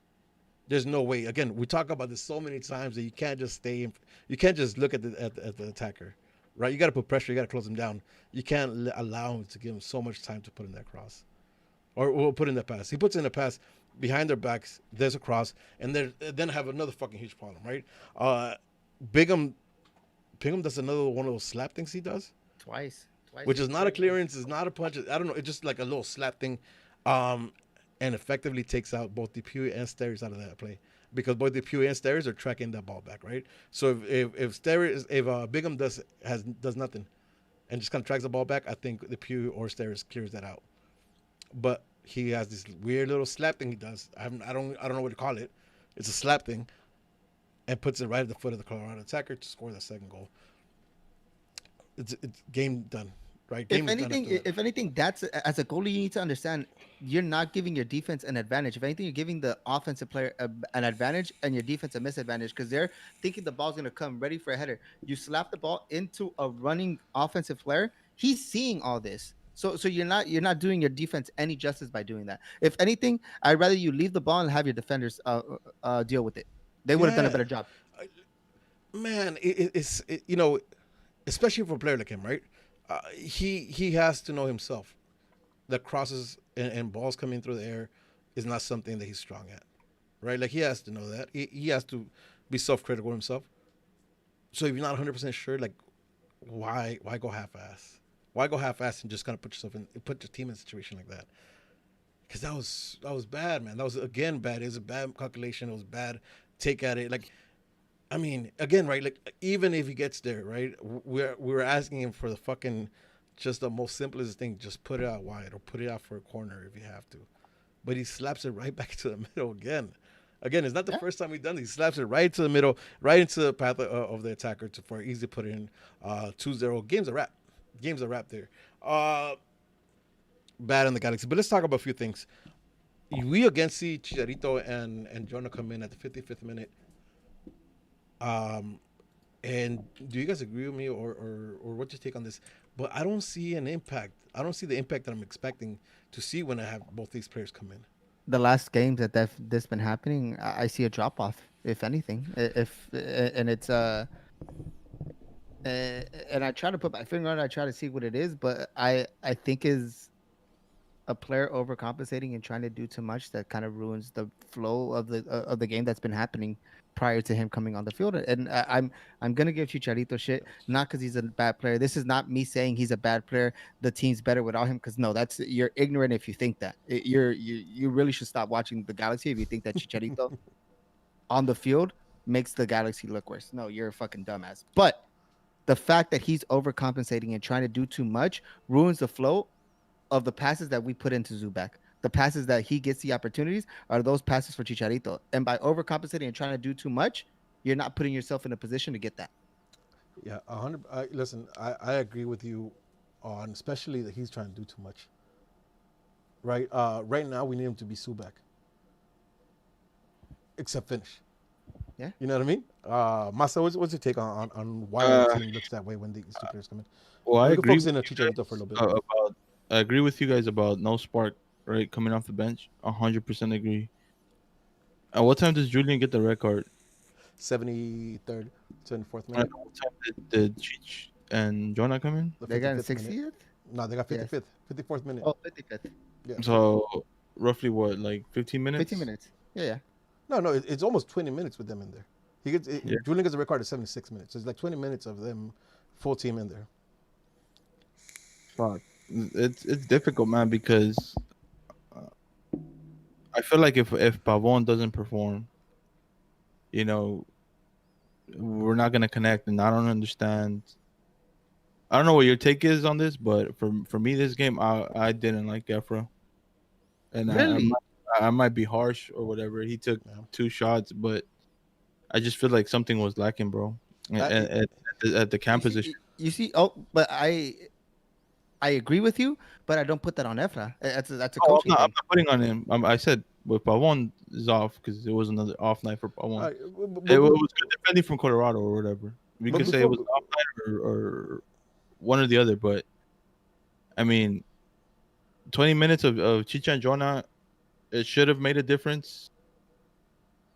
There's no way. Again, we talk about this so many times that you can't just you can't just look at the attacker, right? You got to put pressure. You got to close him down. You can't allow him to give him so much time to put in that cross, or we'll put in that pass. He puts in a pass behind their backs. There's a cross, and then have another fucking huge problem, right? Bingham does another one of those slap things he does, Twice. which is not a clearance, is not a punch. I don't know. It's just like a little slap thing. And effectively takes out both Depew and Steris out of that play because both Depew and Steris are tracking that ball back, right? So if Bingham does nothing and just kind of tracks the ball back, I think Depew or Steris clears that out. But he has this weird little slap thing he does. I don't know what to call it. It's a slap thing, and puts it right at the foot of the Colorado attacker to score the second goal. It's game done. Right. If anything, that's as a goalie, you need to understand you're not giving your defense an advantage. If anything, you're giving the offensive player an advantage and your defense a misadvantage because they're thinking the ball's gonna come ready for a header. You slap the ball into a running offensive player. He's seeing all this, so you're not doing your defense any justice by doing that. If anything, I'd rather you leave the ball and have your defenders deal with it. They would have done a better job. Man, it's especially for a player like him, right? He has to know himself that crosses and balls coming through the air is not something that he's strong at, right? Like he has to know that. He has to be self-critical himself. So if you're not 100% sure, like why go half-ass? Why go half-ass and just kind of put your team in a situation like that? Because that was bad, man. That was again bad. It was a bad calculation. It was bad take at it. Like, I mean, again, right? Like, even if he gets there, right? We're asking him for the fucking, just the most simplest thing. Just put it out wide or put it out for a corner if you have to. But he slaps it right back to the middle again. Again, it's not the first time he's done this. He slaps it right to the middle, right into the path of the attacker for easy to put in 2-0. Game's a wrap. Game's a wrap there. Bad in the Galaxy. But let's talk about a few things. We again see Chicharito and Jonah come in at the 55th minute. And do you guys agree with me or what's your take on this? But I don't see an impact. I don't see the impact that I'm expecting to see when I have both these players come in. The last games that this been happening, I see a drop off, if anything. And it's and I try to put my finger on it. I try to see what it is, but I think is a player overcompensating and trying to do too much that kind of ruins the flow of the game that's been happening prior to him coming on the field. And I'm gonna give Chicharito shit, not because he's a bad player. This is not me saying he's a bad player. The team's better without him, because no, that's, you're ignorant if you think that. You really should stop watching the Galaxy if you think that Chicharito on the field makes the Galaxy look worse. No, you're a fucking dumbass. But the fact that he's overcompensating and trying to do too much ruins the flow of the passes that we put into Zubak. The passes that he gets the opportunities are those passes for Chicharito. And by overcompensating and trying to do too much, you're not putting yourself in a position to get that. Yeah, 100. Listen, I agree with you on especially that he's trying to do too much. Right. Right now we need him to be Zubak. Except finish. Yeah. You know what I mean? Masa, what's your take on why the team looks that way when these two players come in? Well, I agree. Focus in on Chicharito for a little bit. I agree with you guys about no spark, right? Coming off the bench, 100% agree. At what time does Julian get the red card? 73rd, 74th At minute. what time did Cheech and Jonah come in? They got in 55th minute. 60th? No, they got 55th, 54th minute. Oh, 55th. Yeah. So roughly what, like 15 minutes? 15 minutes. Yeah. No, it's almost 20 minutes with them in there. Julian gets a record at 76 minutes. So it's like 20 minutes of them full team in there. Fuck. It's difficult, man, because I feel like if Pavon doesn't perform, you know, we're not gonna connect, and I don't understand. I don't know what your take is on this, but for me, this game, I didn't like Efra, and Really? I might be harsh or whatever. He took Yeah. 2 shots, but I just feel like something was lacking, bro, I, at the You cam see, position. you see. Oh, but I agree with you, but I don't put that on Efra. That's a Oh, coaching I'm thing. not putting on him. I said with Pavon is off because it was another off night for Pavon. I, It was good defending from Colorado or whatever. We but could say it before was off night or one or the other, but I mean, 20 minutes of Chicha and Jonah, it should have made a difference.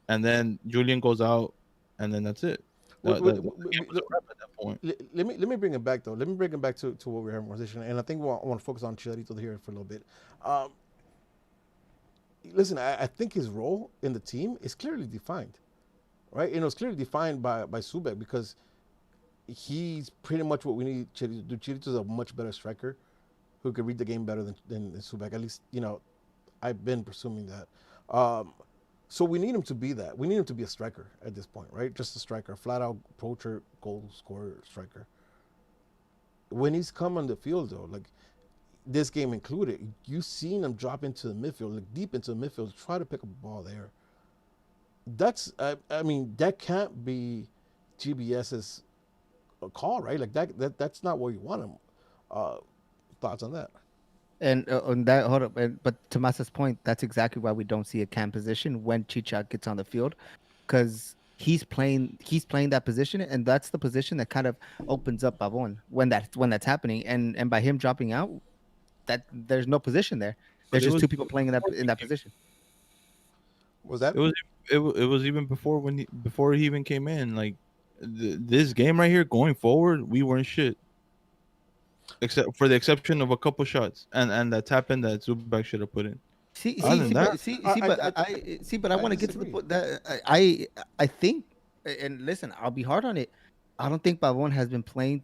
And then Julian goes out, and then that's it. The game was a wrap at that point. let me bring it back though. Let me bring it back to what we're having conversation, and I think I want to focus on Chicharito here for a little bit. Um, Listen, I think his role in the team is clearly defined, right? You know, it's clearly defined by Subek because he's pretty much what we need Chicharito to do. Chicharito's a much better striker who could read the game better than Subek. At least, you know, I've been presuming that. Um, so we need him to be that. We need him to be a striker at this point, right? Just a striker, flat out approacher, goal scorer, striker. When he's come on the field though, like this game included, you've seen him drop into the midfield, like deep into the midfield, try to pick up a ball there. I mean, that can't be GBS's call, right? Like that's not where you want him. Uh, Thoughts on that? And on that, hold up. But Tomas's point, that's exactly why we don't see a cam position when Chicha gets on the field, because he's playing that position, and that's the position that kind of opens up Pavon when that's happening, and by him dropping out, that there's no position there. But There's it just was two people playing in that position. Was that? it was it was even before before he even came in. Like this game right here, going forward, we weren't shit. Except for the exception of a couple shots and that tap in that Zubak should have put in. See, Other see, than see, that, but see, I see, I but I, I I want to get to the disagree. point that I think, and listen, I'll be hard on it. I don't think Pavon has been playing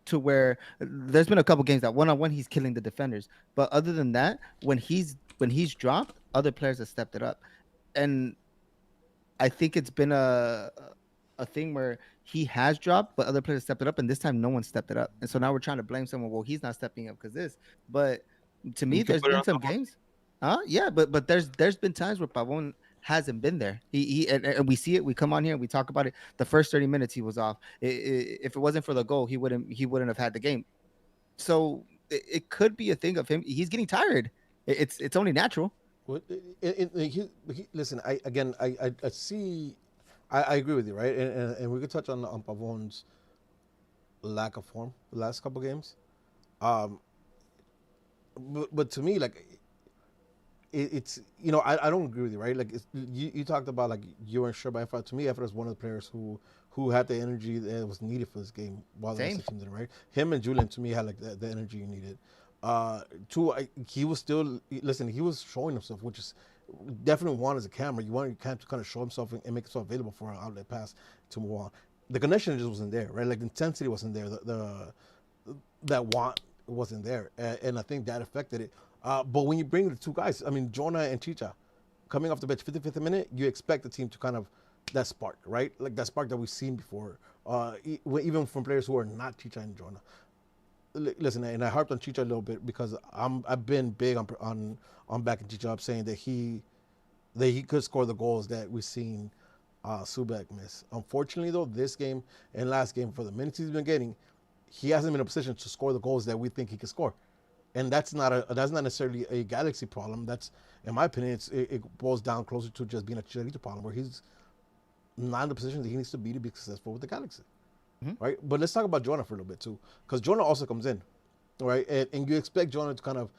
to where there's been a couple games that one on one he's killing the defenders, but other than that, when he's dropped, other players have stepped it up, and I think it's been a thing where he has dropped, but other players stepped it up, and this time no one stepped it up, and so now we're trying to blame someone. Well, he's not stepping up because this, but to me, you can there's put it been on some games, yeah, but there's been times where Pavon hasn't been there. And we see it. We come on here and we talk about it. The first 30 minutes he was off. If it wasn't for the goal, he wouldn't have had the game. So it could be a thing of him. He's getting tired. It's only natural. Well, listen, I see. I agree with you, right? And we could touch on Pavon's lack of form the last couple games. Um, but to me, like it's I don't agree with you, right? Like you talked about like you weren't sure about Efra. To me, Efra is one of the players who had the energy that was needed for this game while the rest Same. of the team didn't, right? Him and Julian to me had like the energy you needed. Two, he was still listen. He was showing himself, which is definitely one as a camera. You want your cam to kind of show himself and make himself available for an outlet pass to move on. The connection just wasn't there, right? Like the intensity wasn't there. That want wasn't there, and I think that affected it. But when you bring the two guys, I mean Jonah and Chicha, coming off the bench, 55th minute, you expect the team to kind of that spark, right? Like that spark that we've seen before, even from players who are not Chicha and Jonah. Listen, and I harped on Chicha a little bit because I've been big on backing Chicha up, saying that he could score the goals that we've seen Subek miss. Unfortunately, though, this game and last game, for the minutes he's been getting, he hasn't been in a position to score the goals that we think he can score, and that's not necessarily a Galaxy problem. That's, in my opinion, it boils down closer to just being a Chicharito problem, where he's not in the position that he needs to be to be successful with the Galaxy, Mhm. right? But let's talk about Jonah for a little bit too, because Jonah also comes in, right? And you expect Jonah to kind of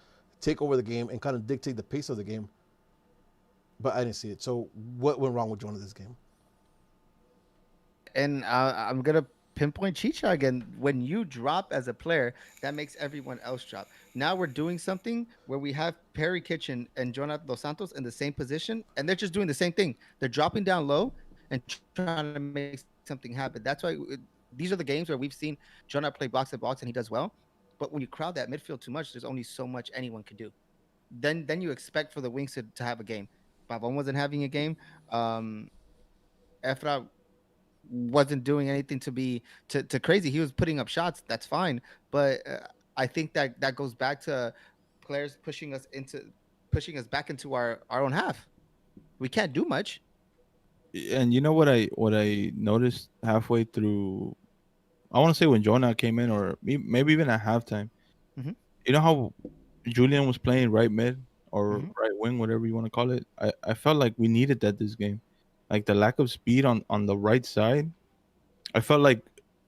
take over the game and kind of dictate the pace of the game, but I didn't see it. So what went wrong with Jonah this game? And I'm gonna pinpoint Chicha again. When you drop as a player, that makes everyone else drop. Now we're doing something where we have Perry Kitchen and Jonathan Dos Santos in the same position, and they're just doing the same thing. They're dropping down low and trying to make something happen. That's why these are the games where we've seen Jonathan play box to box and he does well. But when you crowd that midfield too much, there's only so much anyone can do. then you expect for the wings to have a game. Pavon wasn't having a game. Um, Efra wasn't doing anything to be to crazy. He was putting up shots. That's fine, but I think that goes back to players pushing us back into our own half. We can't do much. And you know what I noticed halfway through, I want to say when Jonah came in, or maybe even at halftime. Hmm. You know how Julian was playing right mid or Hmm. right wing, whatever you want to call it. I felt like we needed that this game. Like the lack of speed on the right side. I felt like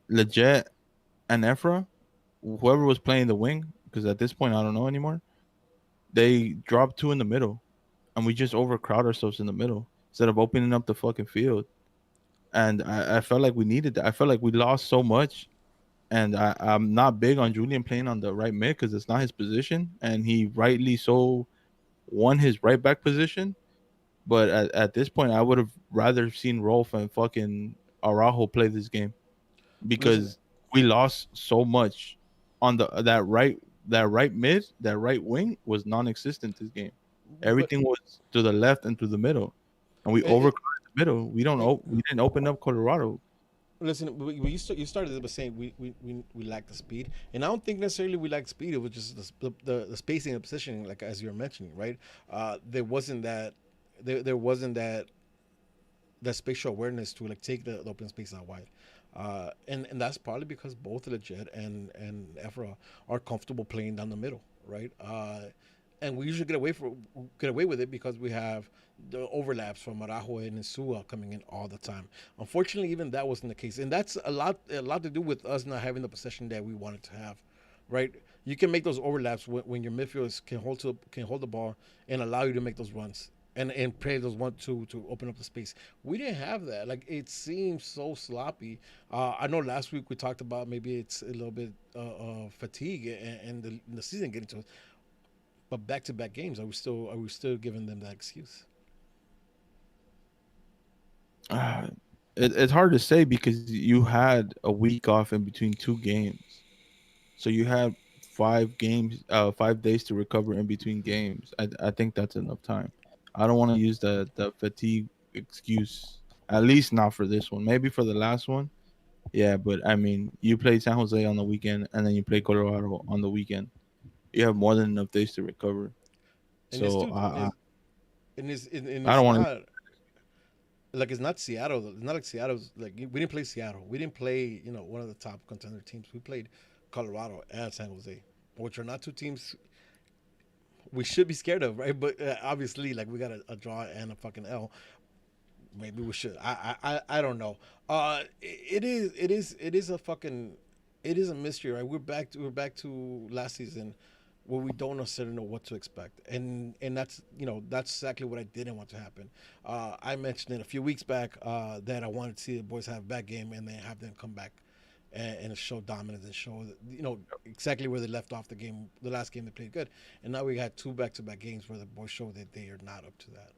Leggett and Efra, whoever was playing the wing, because at this point I don't know anymore. They dropped two in the middle, and we just overcrowd ourselves in the middle instead of opening up the fucking field. And I felt like we needed that. I felt like we lost so much, and I'm not big on Julian playing on the right mid because it's not his position, and he rightly so won his right back position. But at this point, I would have rather seen Rolf and fucking Araujo play this game Listen, because we lost so much on that right mid, that right wing was non-existent this game. but Everything was to the left and to the middle, and we it, overcrowded the middle. We didn't open up Colorado. listen, you started by saying we lack the speed, and I don't think necessarily we lack speed. It was just the spacing and positioning, like as you were mentioning, right? There wasn't that there wasn't that spatial awareness to like take the open space out wide. And that's probably because both Legit and Efra are comfortable playing down the middle, right? And we usually get away with it because we have the overlaps from Araujo and Insua coming in all the time. Unfortunately, even that wasn't the case, and that's a lot to do with us not having the possession that we wanted to have, right? You can make those overlaps when your midfielders can hold the ball and allow you to make those runs and play those 1-2 to open up the space. We didn't have that. Like it seems so sloppy. I know last week we talked about maybe it's a little bit fatigue and the season getting to us, but back to back games, are we still giving them that excuse? Uh, it's hard to say because you had a week off in between two games, so you had 5 games, 5 days to recover in between games. I think that's enough time. I don't want to use the fatigue excuse. At least not for this one. Maybe for the last one. Yeah, but I mean, you played San Jose on the weekend, and then you play Colorado on the weekend. You have more than enough days to recover. And it's So too and I it's don't want not like it's not Seattle. It's not like Seattle's like we didn't play Seattle. We didn't play one of the top contender teams. We played Colorado and San Jose, which are not two teams we should be scared of, right? But obviously, like we got a draw and a fucking L. Maybe we should. I don't know. It is a fucking it is a mystery, right? We're back to last season where we don't necessarily know what to expect, and that's exactly what I didn't want to happen. I mentioned it a few weeks back that I wanted to see the boys have a bad game and then have them come back and show dominance and show exactly where they left off the last game they played good, and now we had two back-to-back games where the boys show that they are not up to that.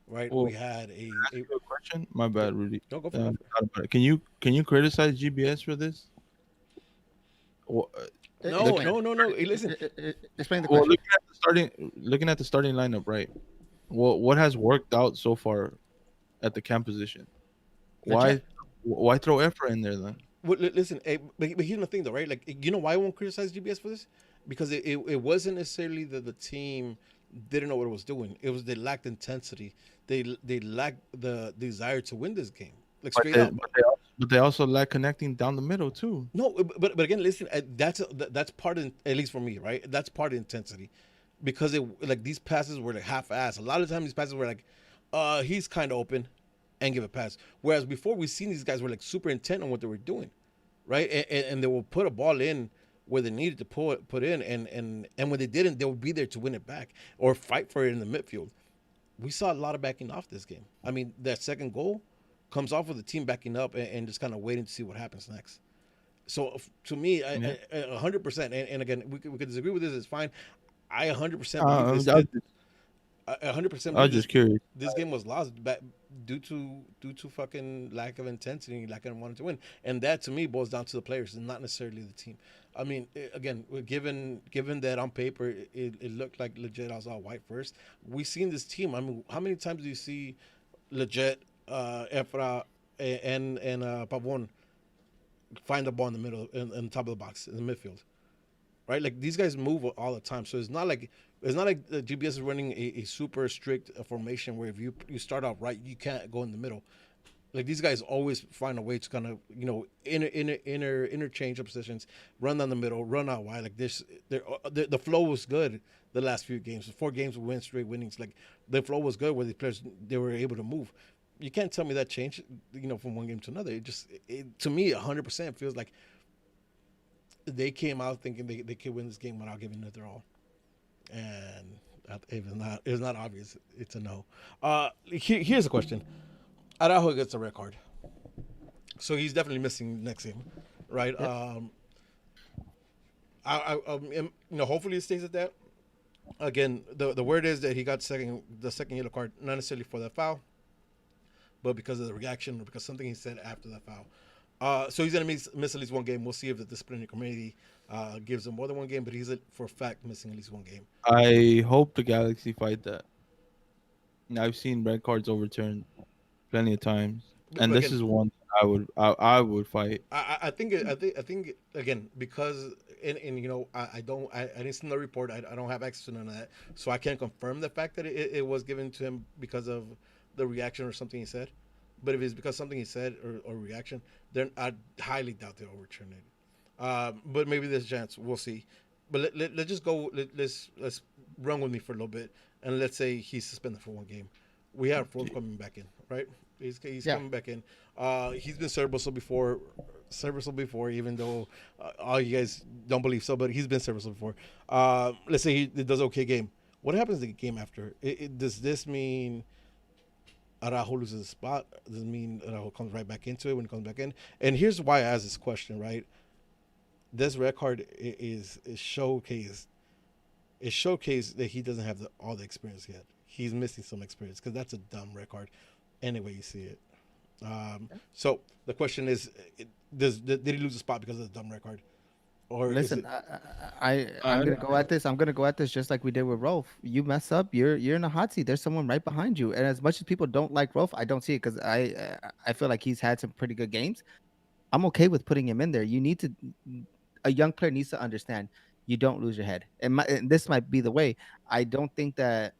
Right? well, We had a ask you a question. My bad, Rudy. no, go for I it. forgot about it. Can you criticize GBS for this? Well, No, looking Explain. no, no, no. Hey, listen, Explain the well, question. looking at the starting lineup, right? What has worked out so far at the camp position? legit. Why throw Efra in there then? Well, listen, but here's the thing, though, right? Like, why I won't criticize GBS for this? Because it wasn't necessarily that the team didn't know what it was doing. It was they lacked intensity. They lacked the desire to win this game, like But straight they, up. but they, al- but they also lack connecting down the middle too. No, but again, listen. That's part of, at least for me, right? That's part of intensity, because like these passes were like half-assed. A lot of times these passes were like, he's kind of open, and give a pass. Whereas before we seen these guys were like super intent on what they were doing, right? And they will put a ball in where they needed to put in, and when they didn't, they would be there to win it back or fight for it in the midfield. We saw a lot of backing off this game. I mean, that second goal comes off with the team backing up and just kind of waiting to see what happens next. So to me, Yeah. 100%. And again, we could disagree with this. It's fine. I 100% believe I this. was just, I 100% I was believe just curious. this game was lost due to fucking lack of intensity, lack of wanting to win, and that to me boils down to the players and not necessarily the team. I mean, again, given that on paper it looked like legit, I was all white first. We seen this team. I mean, how many times do you see legit Efra and Pavon find the ball in the middle, in the top of the box, in the midfield, right? Like these guys move all the time, so it's not like the GBS is running a super strict formation where if you start out right, you can't go in the middle. Like these guys always find a way to kind of interchange of positions, run down the middle, run out wide. Like this, the flow was good the last few games. 4 games with straight winnings. Like the flow was good where the players they were able to move. You can't tell me that changed, from one game to another. To me, 100% feels like they came out thinking they could win this game without giving it their all. And if it's not obvious, it's a no. Here's a question. Araujo gets a red card, so he's definitely missing next game, right? Yep. Hopefully it stays at that. Again, the word is that he got the second yellow card, not necessarily for that foul, but because of the reaction or because something he said after that foul. So he's gonna miss at least one game. We'll see if the disciplinary committee gives him more than one game, but he's for a fact missing at least one game. I hope the Galaxy fight that. I've seen red cards overturned plenty of times, and this is one I would fight. I think again because I didn't see the report. I don't have access to none of that, so I can't confirm the fact that it was given to him because of the reaction or something he said. But if it's because something he said or reaction, then I highly doubt they'll overturn it. But maybe there's a chance. We'll see. But let's just go. Let's run with me for a little bit, and let's say he's suspended for one game. We have Rolf coming back in, right? He's coming back in. He's been serviceable before, even though all you guys don't believe so, but he's been serviceable before. Let's say he does okay game. What happens the game after? Does this mean Araujo loses the spot? Does it mean Araujo comes right back into it when he comes back in? And here's why I ask this question, right? This red card is showcased. It showcased that he doesn't have all the experience yet. He's missing some experience because that's a dumb red card, any way you see it. So the question is, did he lose the spot because of the dumb red card? Or listen, I'm gonna go at this. I'm gonna go at this just like we did with Rolf. You mess up, you're in a hot seat. There's someone right behind you. And as much as people don't like Rolf, I don't see it because I feel like he's had some pretty good games. I'm okay with putting him in there. A young player needs to understand you don't lose your head. And this might be the way. I don't think that.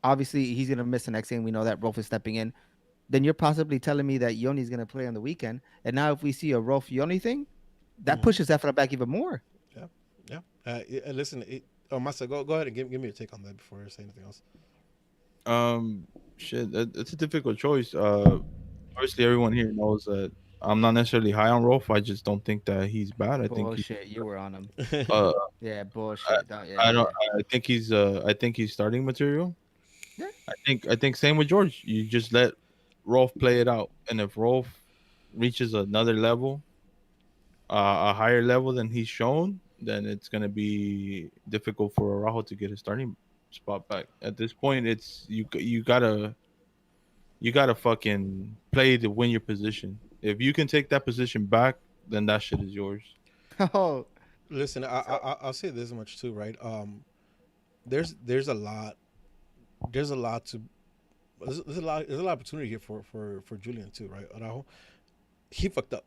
Obviously, he's gonna miss the next game. We know that Rolf is stepping in. Then you're possibly telling me that Yoni's gonna play on the weekend. And now if we see a Rolf Yoni thing, that pushes Efra back even more. Yeah. Listen, Masa, go ahead and give me your take on that before I say anything else. It's a difficult choice. Obviously, everyone here knows that I'm not necessarily high on Rolf. I just don't think that he's bad. I think you were on him. Yeah, bullshit. I think he's starting material. Yeah. I think same with George. You just let Rolf play it out, and if Rolf reaches another level, a higher level than he's shown, then it's gonna be difficult for Araujo to get his starting spot back. At this point, it's you gotta fucking play to win your position. If you can take that position back, then that shit is yours. Oh, listen, I'll say this much too, right? There's a lot of opportunity here for Julian too, right? Araujo, he fucked up,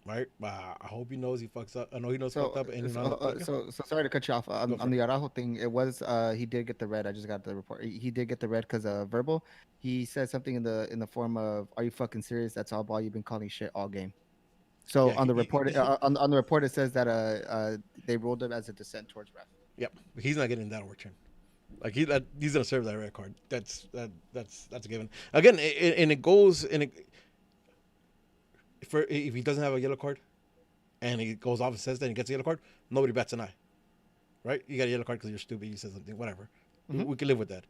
right? I hope he knows he fucks up. I know he knows fucked up. And so sorry to cut you off on the Araujo thing. It was he did get the red. I just got the report. He did get the red because verbal. He said something in the form of, "Are you fucking serious? That's all ball. You've been calling shit all game." So on the report, on the report, it says that they ruled it as a dissent towards ref. Yep, he's not getting that overturn. Like he's gonna serve that red card. That's a given. Again, and it goes if he doesn't have a yellow card, and he goes off and says that and he gets a yellow card, nobody bats an eye, right? You got a yellow card because you're stupid. You said something, whatever. Mm-hmm. We can live with that.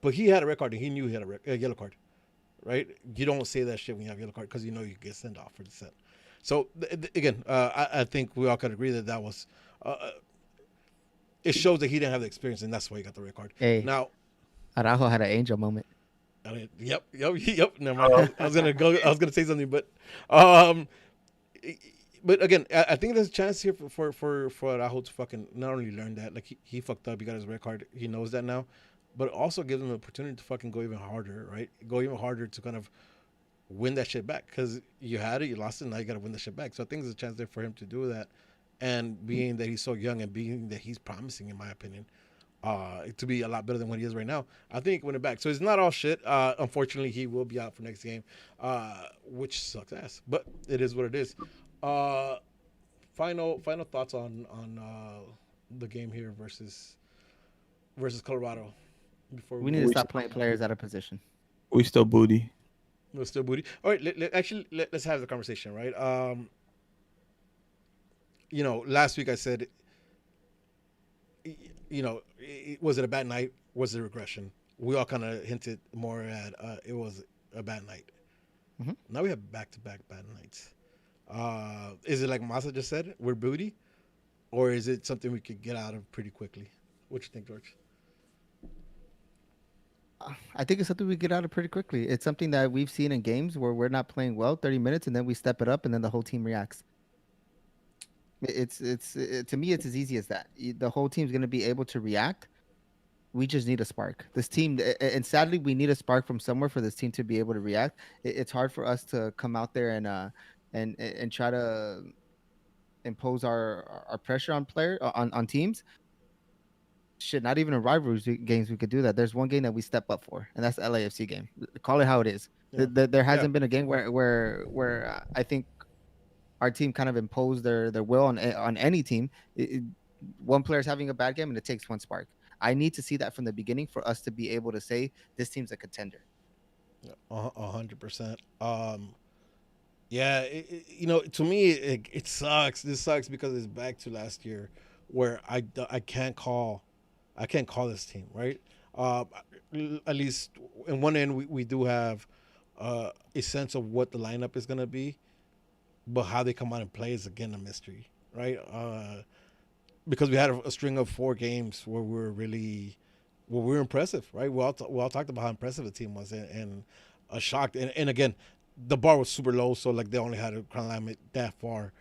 But he had a red card and he knew he had a yellow card, right? You don't say that shit when you have a yellow card because you know you get sent off for dissent. So again, I think we all can agree that was. It shows that he didn't have the experience, and that's why he got the red card. Hey, now, Araujo had an angel moment. Yep. Never mind. I was gonna go. I was gonna say something, um, but again, I think there's a chance here for Araujo to fucking not only learn that, like he fucked up, he got his red card, he knows that now, but also gives him the opportunity to fucking go even harder, right? Go even harder to kind of win that shit back because you had it, you lost it, now you got to win the shit back. So I think there's a chance there for him to do that, and being that he's so young and being that he's promising, in my opinion, to be a lot better than what he is right now. I think winning back. So it's not all shit. Unfortunately, he will be out for next game, which sucks ass. But it is what it is. Uh, final thoughts on the game here versus Colorado before We we need go. to stop playing players out of position. We still booty. We're still booty. All right, let's have the conversation, right? Last week I said, was it a bad night? Was it a regression? We all kind of hinted more at it was a bad night. Mhm. Now we have back-to-back bad nights. Is it like Masa just said, we're booty, or is it something we could get out of pretty quickly? What you think, George? I think it's something we get out of pretty quickly. It's something that we've seen in games where we're not playing well 30 minutes and then we step it up and then the whole team reacts. To me, it's as easy as that. The whole team's going to be able to react. We just need a spark. This team, and sadly, we need a spark from somewhere for this team to be able to react. It's hard for us to come out there and try to impose our pressure on on teams. Shit, not even in rivalries games we could do that. There's one game that we step up for, and that's the LAFC game. Call it how it is. Yeah. There hasn't Yeah. been a game where I think our team kind of imposed their will on any team. One player's having a bad game, and it takes one spark. I need to see that from the beginning for us to be able to say this team's a contender. 100%. Yeah, to me, it sucks. This sucks because it's back to last year, where I can't call this team right. At least in one end, we do have a sense of what the lineup is gonna be, but how they come out and play is again a mystery, right? Because we had a string of 4 games where we were impressive, right? We all talked about how impressive the team was, and shocked. And again, the bar was super low, so like they only had to climb it that far.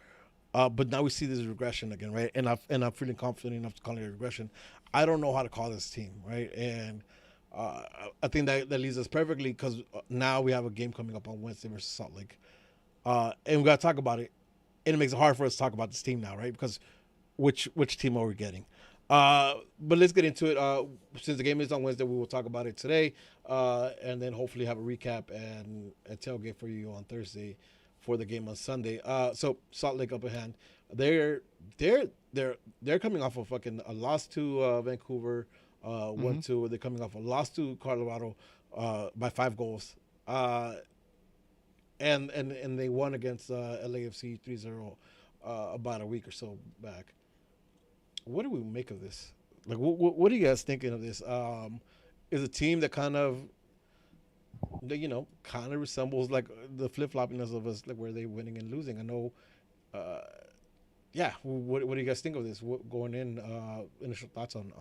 But now we see this regression again, right? And I'm feeling confident enough to call it a regression. I don't know how to call this team, right? And I think that leads us perfectly because now we have a game coming up on Wednesday versus Salt Lake, and we got to talk about it. And it makes it hard for us to talk about this team now, right? Because which team are we getting? But let's get into it. Since the game is on Wednesday, we will talk about it today, and then hopefully have a recap and a tailgate for you on Thursday for the game on Sunday. So Salt Lake up ahead. They're coming off of fucking a loss to Vancouver. 1-2. They're coming off a loss to Colorado by 5 goals. And they won against LAFC 3-0 about a week or so back. What do we make of this? Like, what are you guys thinking of this? Is a team that kind of resembles like the flip floppiness of us, like where they winning and losing. I know. Yeah. What do you guys think of this? Going in? Initial thoughts on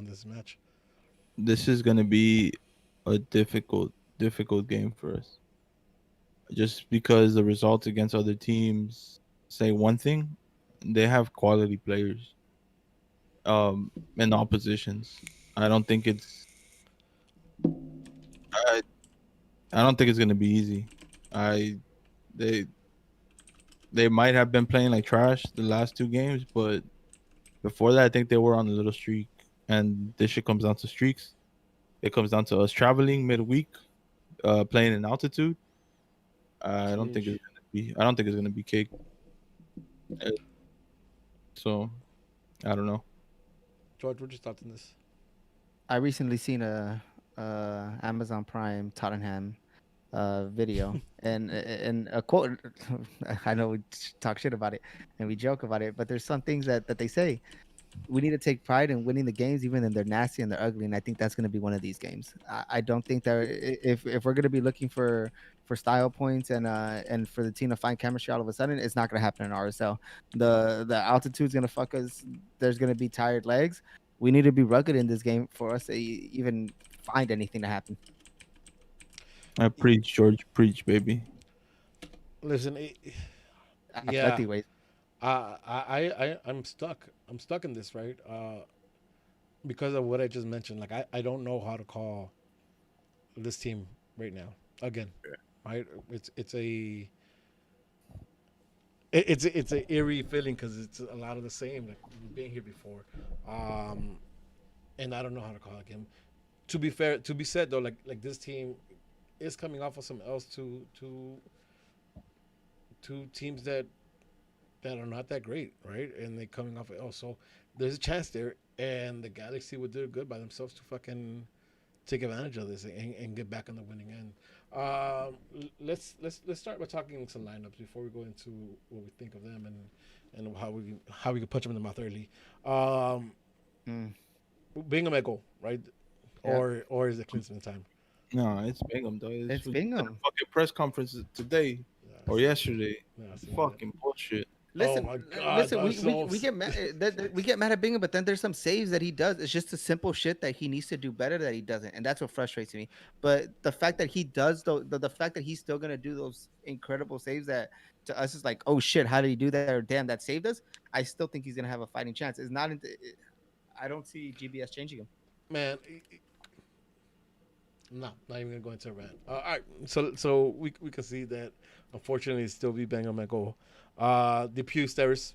this match? This is gonna be a difficult game for us. Just because the results against other teams say one thing, they have quality players in all positions. I don't think it's gonna be easy. They might have been playing like trash the last 2 games, but before that I think they were on a little streak, and this shit comes down to streaks. It comes down to us traveling midweek, playing in altitude. I don't think it's gonna be cake. So I don't know. George, what your thoughts on this? I recently seen a Amazon Prime Tottenham video and a quote. I know we talk shit about it and we joke about it, but there's some things that they say. We need to take pride in winning the games, even when they're nasty and they're ugly. And I think that's going to be one of these games. I don't think that if we're going to be looking for style points and for the team to find chemistry all of a sudden, it's not going to happen in RSL. The altitude's going to fuck us. There's going to be tired legs. We need to be rugged in this game for us to even find anything to happen. I preach, George, preach, baby. Listen, yeah, Athletic ways. I'm stuck. I'm stuck in this, right? Because of what I just mentioned. Like I don't know how to call this team right now. Again, right? It's a it's a eerie feeling because it's a lot of the same. Like we've been here before, um, and I don't know how to call it again. To be fair, to be said though, like this team is coming off of some else to teams that are not that great, right? And they coming off of else, so there's a chance there, and the Galaxy would do good by themselves to fucking take advantage of this and get back on the winning end. Let's start by talking some lineups before we go into what we think of them and how we can punch them in the mouth early. Um, Mm, Bingham at goal, right? yeah, Or is it Klinsman time? No, it's Bingham, though. it's We did a Bingham. fucking press conference today Yeah, I or seen it. yesterday. Yeah, I seen it. Fucking bullshit. Oh Listen, my god, listen. that's so. We get mad. We get mad at Bingham, but then there's some saves that he does. It's just the simple shit that he needs to do better that he doesn't, and that's what frustrates me. But the fact that he does, though, the fact that he's still gonna do those incredible saves that to us is like, oh shit, how did he do that? Or damn, that saved us. I still think he's gonna have a fighting chance. It's not. I don't see GBS changing him. Man, no, not even gonna go into a rant. All right, so we can see that unfortunately still be Bingham at goal. The Pew Stairs,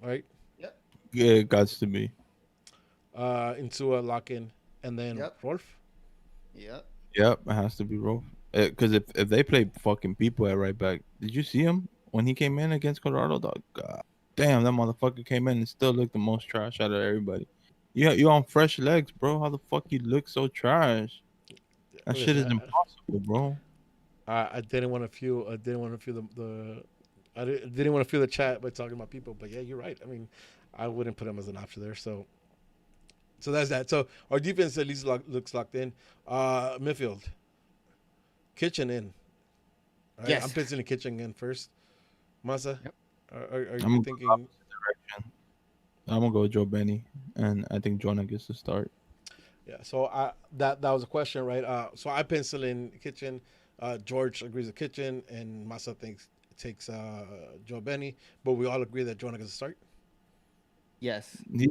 right? Yep. Yeah, it got to be. Into a lock in, and then Yep. Rolf. Yep. Yep, it has to be Rolf. Because if they play fucking people at right back, did you see him when he came in against Colorado? Dog, God damn, that motherfucker came in and still looked the most trash out of everybody. You on fresh legs, bro. How the fuck you look so trash? That shit Listen, is impossible, bro. I didn't want to feel the didn't want to feel the chat by talking about people, but yeah, you're right. I mean, I wouldn't put him as an option there. So that's that. So our defense at least looks locked in. Midfield, Kitchen in. All right, I'm Yes. penciling Kitchen in first. Masa, Yep. are I'm you gonna go thinking? opposite direction. I'm gonna go with Joe Benny, and I think Jonah gets the start. Yeah. So that was a question, right? So I pencil in Kitchen. George agrees with Kitchen, and Masa thinks takes Joe Benny, but we all agree that Jonah gets a start. Yes. He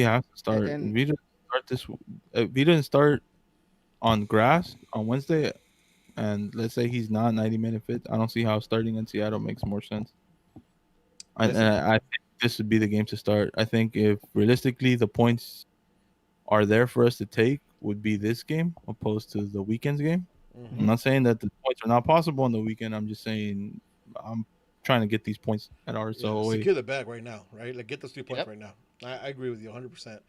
has to start. And If he didn't start on grass on Wednesday, and let's say he's not 90-minute fit, I don't see how starting in Seattle makes more sense. Listen, I think this would be the game to start. I think if realistically the points are there for us to take, would be this game opposed to the weekend's game. I'm mm-hmm. mhm. not saying that the points are not possible on the weekend. I'm just saying I'm trying to get these points at Yeah, RSOA. secure the bag right now, right? Like get those 3 points Yep. right now. I agree with you 100%.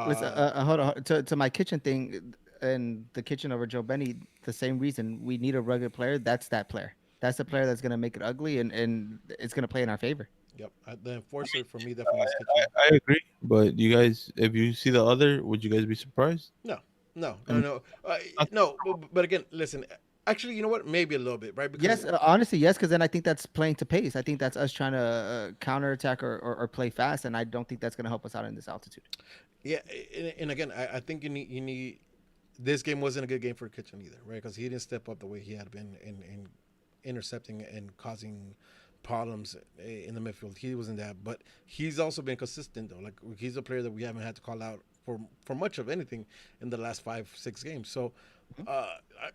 Listen, hold on to my kitchen thing and the kitchen over Joe Benny. The same reason we need a rugged player. That's that player. That's the player that's gonna make it ugly and it's gonna play in our favor. Yep, the enforcer for me definitely is Kitchen. I agree, but you guys, if you see the other, would you guys be surprised? No, no, I no, mean, no, not- no. But again, listen. Actually, you know what? Maybe a little bit, right? Because Yes, honestly, yes, because then I think that's playing to pace. I think that's us trying to counterattack or play fast, and I don't think that's gonna help us out in this altitude. yeah, and again, I think you need. This game wasn't a good game for Kitchen either, right? Because he didn't step up the way he had been in intercepting and causing problems in the midfield. He wasn't that, but he's also been consistent though. Like he's a player that we haven't had to call out for much of anything in the last 5-6 games. So uh,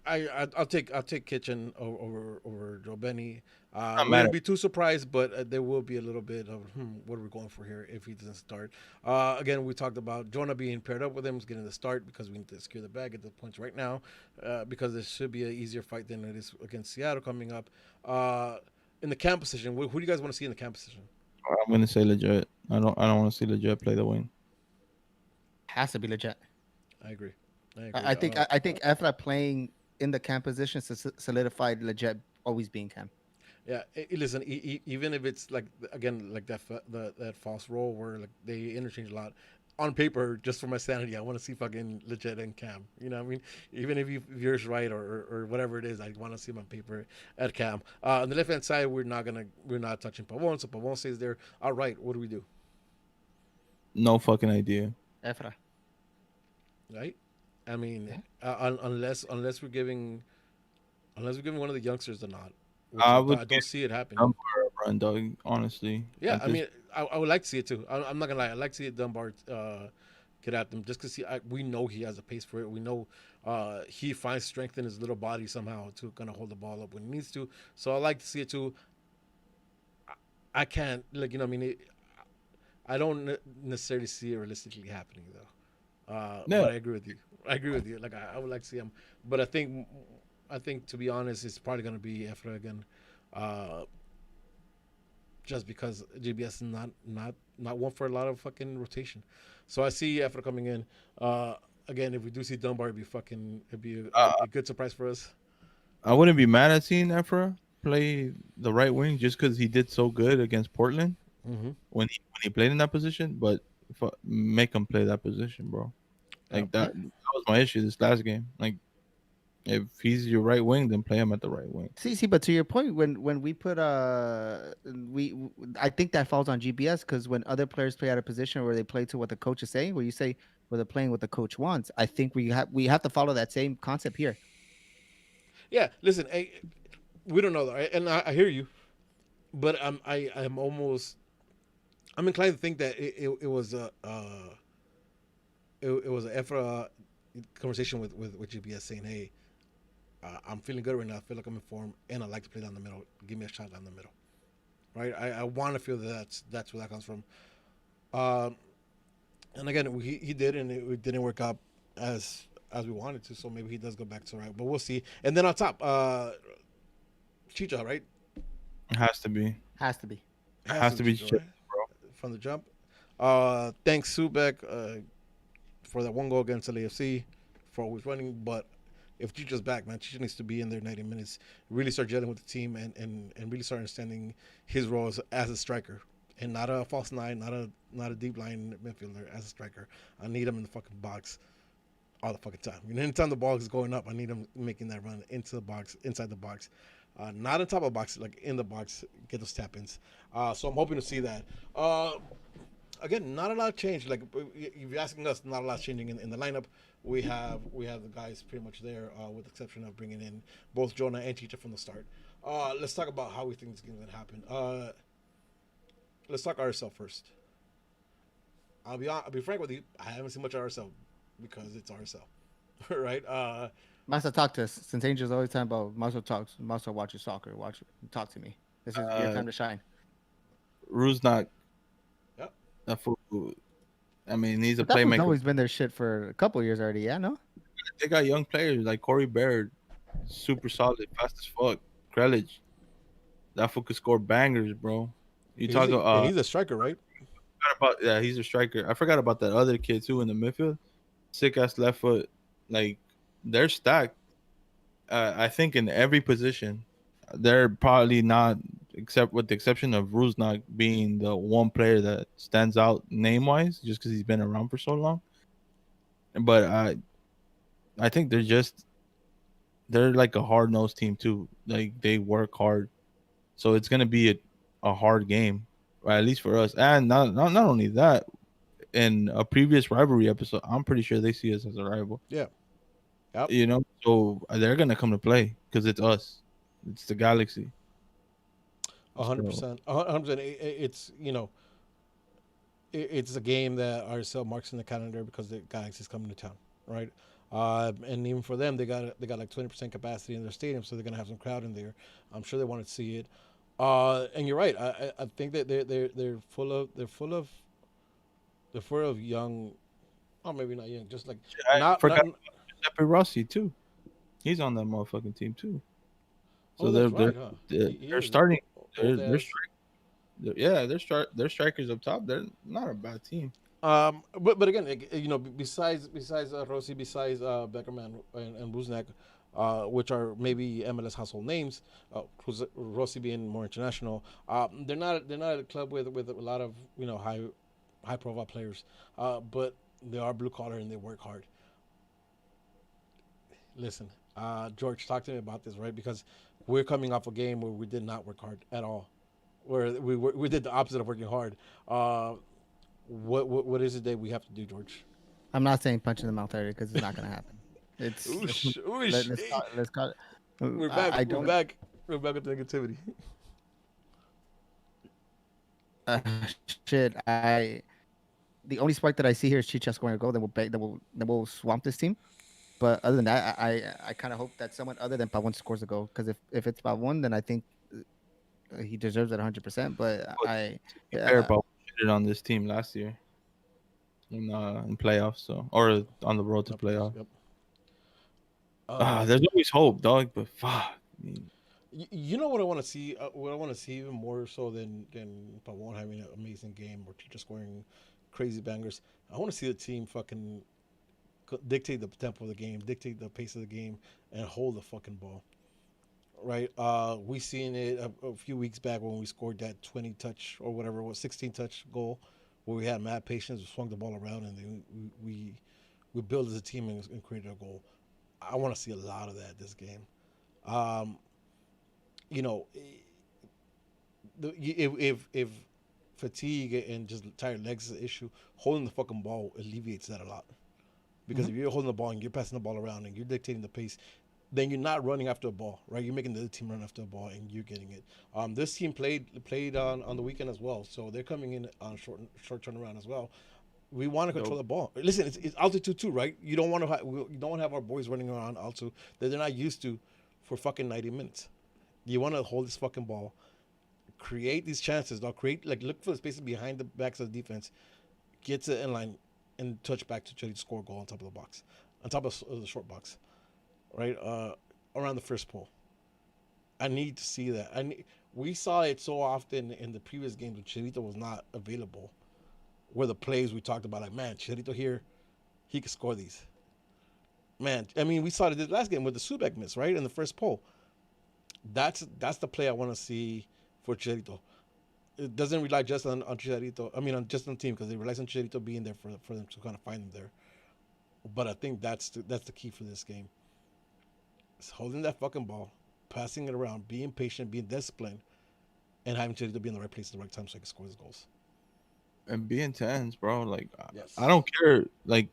I'll take Kitchen over Joe Benny. not mad Wouldn't at be too surprised, but there will be a little bit of what are we going for here if he doesn't start. Again, we talked about Jonah being paired up with him, getting the start because we need to secure the bag at the points right now, because it should be an easier fight than it is against Seattle coming up. In the camp position, who do you guys want to see in the camp position? I'm gonna say legit. I don't want to see legit play the wing. Has to be legit. I agree. I agree. I think Efra playing in the cam position solidified legit always being cam. Yeah, listen. Even if it's like again like that false role where like they interchange a lot, on paper, just for my sanity, I want to see fucking legit and Cam. You know what I mean? Even if yours right or whatever it is, I want to see him on paper at Cam. On the left hand side, we're not touching Pavon, so Pavon stays there. All right, what do we do? No fucking idea. Efra. Right? I mean, Yeah. unless we're giving unless we give one of the youngsters the nod, which I I would don't see it happening. Dunbar a run, dog. Honestly, Yeah, at I this, mean, I would like to see it too. I'm not gonna lie, I like to see Dunbar get at them just because we know he has a pace for it. We know he finds strength in his little body somehow to kind of hold the ball up when he needs to. So I like to see it too. I can't like you know I mean I don't necessarily see it realistically happening though. yeah, But I agree with you. I agree with you. Like I would like to see him, but I think to be honest, it's probably gonna be Efra again. Uh, just because GBS is not one for a lot of fucking rotation. So I see Efra coming in. Again, if we do see Dunbar, it'd be a good surprise for us. I wouldn't be mad at seeing Efra play the right wing just because he did so good against Portland Mm-hmm. when he played in that position. But make him play that position, bro. Yep. Like that was my issue this last game. Like if he's your right wing, then play him at the right wing. See, but to your point, when we put I think that falls on GBS because when other players play out of position where they play to what the coach is saying, where you say where they're playing what the coach wants, I think we have to follow that same concept here. Yeah. Listen, we don't know though, right? And I hear you, but I'm inclined to think that it was it was an Efra conversation with GBS saying, hey, I'm feeling good right now. I feel like I'm in form, and I like to play down the middle. Give me a shot down the middle, right? I want to feel that's where that comes from. Um, and again, he did, and it didn't work out as we wanted to. So maybe he does go back to right, but we'll see. And then on top, Chicha, right? It has to be. Has to be. Has to be Chicha, Chicha, right? From the jump. Thanks Subek for that one goal against LAFC for always running, but if Chicha's back, man, Chicha needs to be in there 90 minutes, really start gelling with the team and really start understanding his role as a striker and not a false nine, not a deep line midfielder, as a striker. I need him in the fucking box all the fucking time. Anytime the ball is going up, I need him making that run into the box, inside the box. Not on top of the box, like in the box, get those tap ins. So I'm hoping to see that. Again, not a lot of change. Like if you're asking us, not a lot changing in the lineup. We have the guys pretty much there, with the exception of bringing in both Jonah and Chicha from the start. Let's talk about how we think this game is gonna happen. Let's talk RSL first. I'll be frank with you. I haven't seen much of RSL because it's RSL, right? Masa, talk to us. Since Angel's always talking about Masa talks, Masa watches soccer. Talk to me. This is your time to shine. Rusnak. Yep. That fool. I mean, he's a But that fool's playmaker. always been their shit for a couple years already. Yeah, no. They got young players like Corey Baird, super solid, fast as fuck. Krellich, that fool could score bangers, bro. You talk about he's a striker, right? yeah, he's a striker. I forgot about that other kid too in the midfield, sick ass left foot. Like they're stacked. I think in every position, they're probably not, except with the exception of Rusnak being the one player that stands out name wise, just because he's been around for so long. But I think they're like a hard nosed team too. Like they work hard, so it's gonna be a hard game, or at least for us. And not only that, in a previous rivalry episode, I'm pretty sure they see us as a rival. Yeah. Yep. You know, so they're gonna come to play because it's us, it's the Galaxy. 100%. 100%. It's it's a game that RSL marks in the calendar because the Galaxy's coming to town, right? And even for them, they got like 20% capacity in their stadium, so they're gonna have some crowd in there. I'm sure they want to see it. And you're right. I think that they're full of young, or maybe not young, just like I forgot Giuseppe Rossi too. He's on that motherfucking team too. So that's right, huh? they're starting. Old They're ass. yeah, they're strikers up top. They're not a bad team. But again, besides Rossi, besides Beckerman and Buznak, which are maybe MLS household names, Rossi being more international, they're not a club with a lot of high profile players, but they are blue collar and they work hard. Listen, George, talk to me about this, right? Because we're coming off a game where we did not work hard at all, where we did the opposite of working hard. What is it that we have to do, George? I'm not saying punch in the mouth area because it's not gonna happen. It's Oosh, let's call it. We're I, back. I We're don't. back. We're back with negativity. Uh, shit. The only spark that I see here is Chicha scoring a goal. Then we'll swamp this team. But other than that, I kind of hope that someone other than Pavon scores a goal. Because if it's Pavon, then I think he deserves it 100%. But But I, to be fair, yeah, Pau shitted on this team last year in playoffs, so or on the road to Playoffs, playoffs. yep. There's always hope, dog. But fuck, I mean, You know what I want to see? What I want to see even more so than Pavon having an amazing game or Chicha scoring crazy bangers. I want to see the team fucking dictate the tempo of the game, dictate the pace of the game, and hold the fucking ball. Right? We seen it a few weeks back when we scored that 20 touch or whatever it was, 16 touch goal, where we had mad patience, we swung the ball around, and then we built as a team and created a goal. I want to see a lot of that this game. Um, you know, if fatigue and just tired legs is an issue, holding the fucking ball alleviates that a lot. Because if you're holding the ball and you're passing the ball around and you're dictating the pace, then you're not running after a ball, right? You're making the other team run after a ball and you're getting it. This team played on the weekend as well, so they're coming in on short turnaround as well. We want to control the ball. Listen, it's altitude too, right? You don't want to you don't want to have our boys running around altitude that they're not used to for fucking 90 minutes. You want to hold this fucking ball, create these chances. They'll create look for the spaces behind the backs of the defense, get to the end line, and touch back to try to score a goal on top of the box, on top of the short box, right? Around the first pole. I need to see that. We saw it so often in the previous games when Chirito was not available, where the plays we talked about, like, man, Chirito here, he could score these. Man, I mean, we saw it this last game with the Subek miss, right, in the first pole. That's the play I want to see for Chirito. It doesn't rely just on Chicharito. I mean, just on the team because it relies on Chicharito being there for them to kind of find them there. But I think that's the key for this game. It's holding that fucking ball, passing it around, being patient, being disciplined, and having Chicharito be in the right place at the right time so he can score his goals. and be intense, bro. Like Yes. I don't care. Like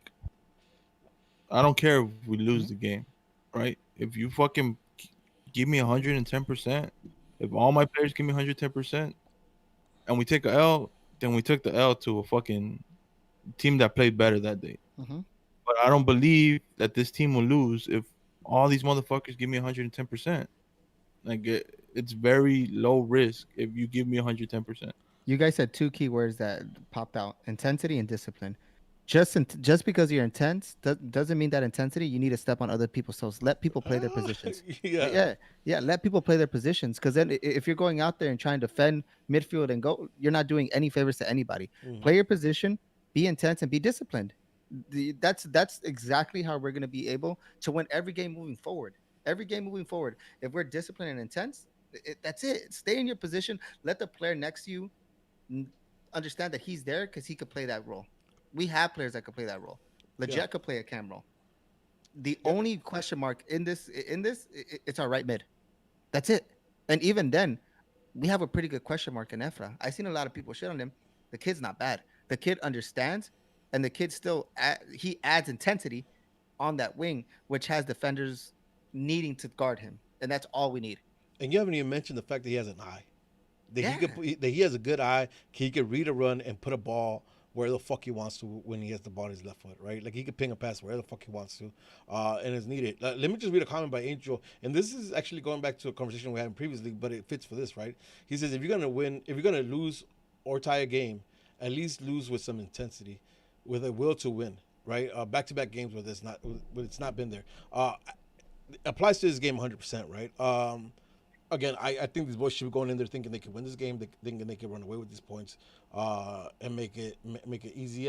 I don't care if we lose the game, right? If you fucking give me 110%, if all my players give me 110%, and we take a L, then we took the L to a fucking team that played better that day. hmm But I don't believe that this team will lose if all these motherfuckers give me 110%. Like it's very low risk if you give me 110%. You guys said two key words that popped out: intensity and discipline. Just because you're intense doesn't mean that intensity you need to step on other people's toes. Let people play their positions. Yeah. Yeah. Let people play their positions. Because then, if you're going out there and trying to defend midfield and go, you're not doing any favors to anybody. Play your position, be intense, and be disciplined. That's exactly how we're gonna be able to win every game moving forward. Every game moving forward. If we're disciplined and intense, that's it. Stay in your position. Let the player next to you understand that he's there because he could play that role. We have players that could play that role. Yeah. Leggett could play a cam role. The Yep. only question mark it's our right mid. That's it. And even then, we have a pretty good question mark in Efra. I've seen a lot of people shit on him. The kid's not bad. The kid understands, and the kid still he adds intensity on that wing, which has defenders needing to guard him, and that's all we need. And you haven't even mentioned the fact that he has an eye. That Yeah. that he has a good eye. He could read a run and put a ball where the fuck he wants to when he has the ball in his left foot, right? Like he could ping a pass where the fuck he wants to, and it's needed. Let me just read a comment by Angel, and this is actually going back to a conversation we had previously, but it fits for this, right? He says if you're gonna win, if you're gonna lose or tie a game, at least lose with some intensity, with a will to win, right? Back-to-back games where it's not been there. Applies to this game 100%, right? Again, I think these boys should be going in there thinking they can win this game, thinking they can run away with these points, and make it easy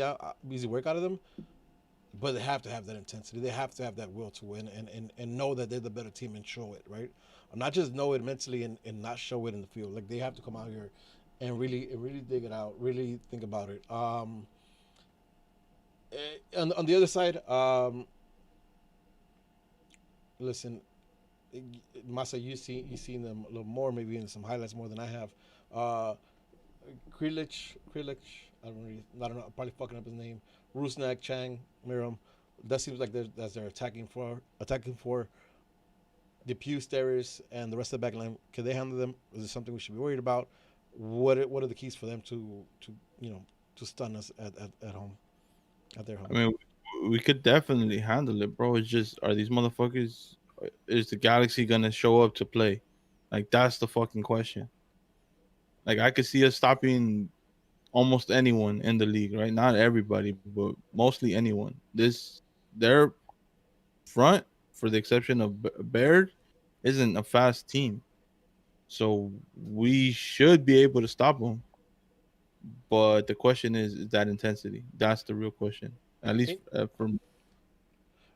work out of them. But they have to have that intensity. They have to have that will to win, and know that they're the better team and show it, right? Not just know it mentally and not show it in the field. Like they have to come out here and really dig it out, really think about it. On the other side, listen, Masa, you seen them a little more, maybe in some highlights more than I have. Krilich, I don't know, I'm probably fucking up his name. Rusnak, Chang, Miram. That seems like they're attacking for. the Pew Stairs and the rest of the back line, can they handle them? Is it something we should be worried about? What are the keys for them to you know to stun us at home at their I home? mean, we could definitely handle it, bro. It's just, are these motherfuckers? Is the Galaxy gonna show up to play? Like, that's the fucking question. Like, I could see us stopping almost anyone in the league, right? Not everybody, but mostly anyone. Their front, for the exception of Baird, isn't a fast team, so we should be able to stop them. But the question is that intensity? That's the real question. At least It, from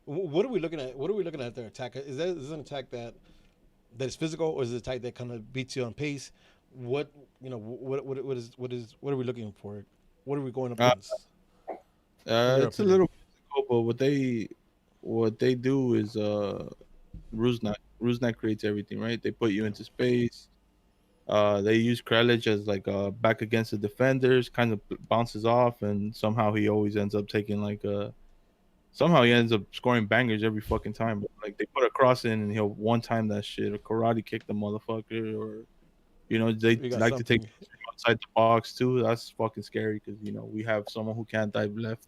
what are we looking at? What are we looking at their attack? Is an attack that is physical, or is it a attack that kind of beats you on pace? What what are we looking for? What are we going up uh, against? In your it's a opinion, little physical, but what they do is Rusnak creates everything, right? They put you into space. They use Kralic as like back against the defenders, kind of bounces off, and somehow he always ends up taking like somehow he ends up scoring bangers every fucking time. But, like, they put a cross in and he'll one time that shit or karate kick the motherfucker, or they we got like to take something. outside the box too. That's fucking scary because we have someone who can't dive left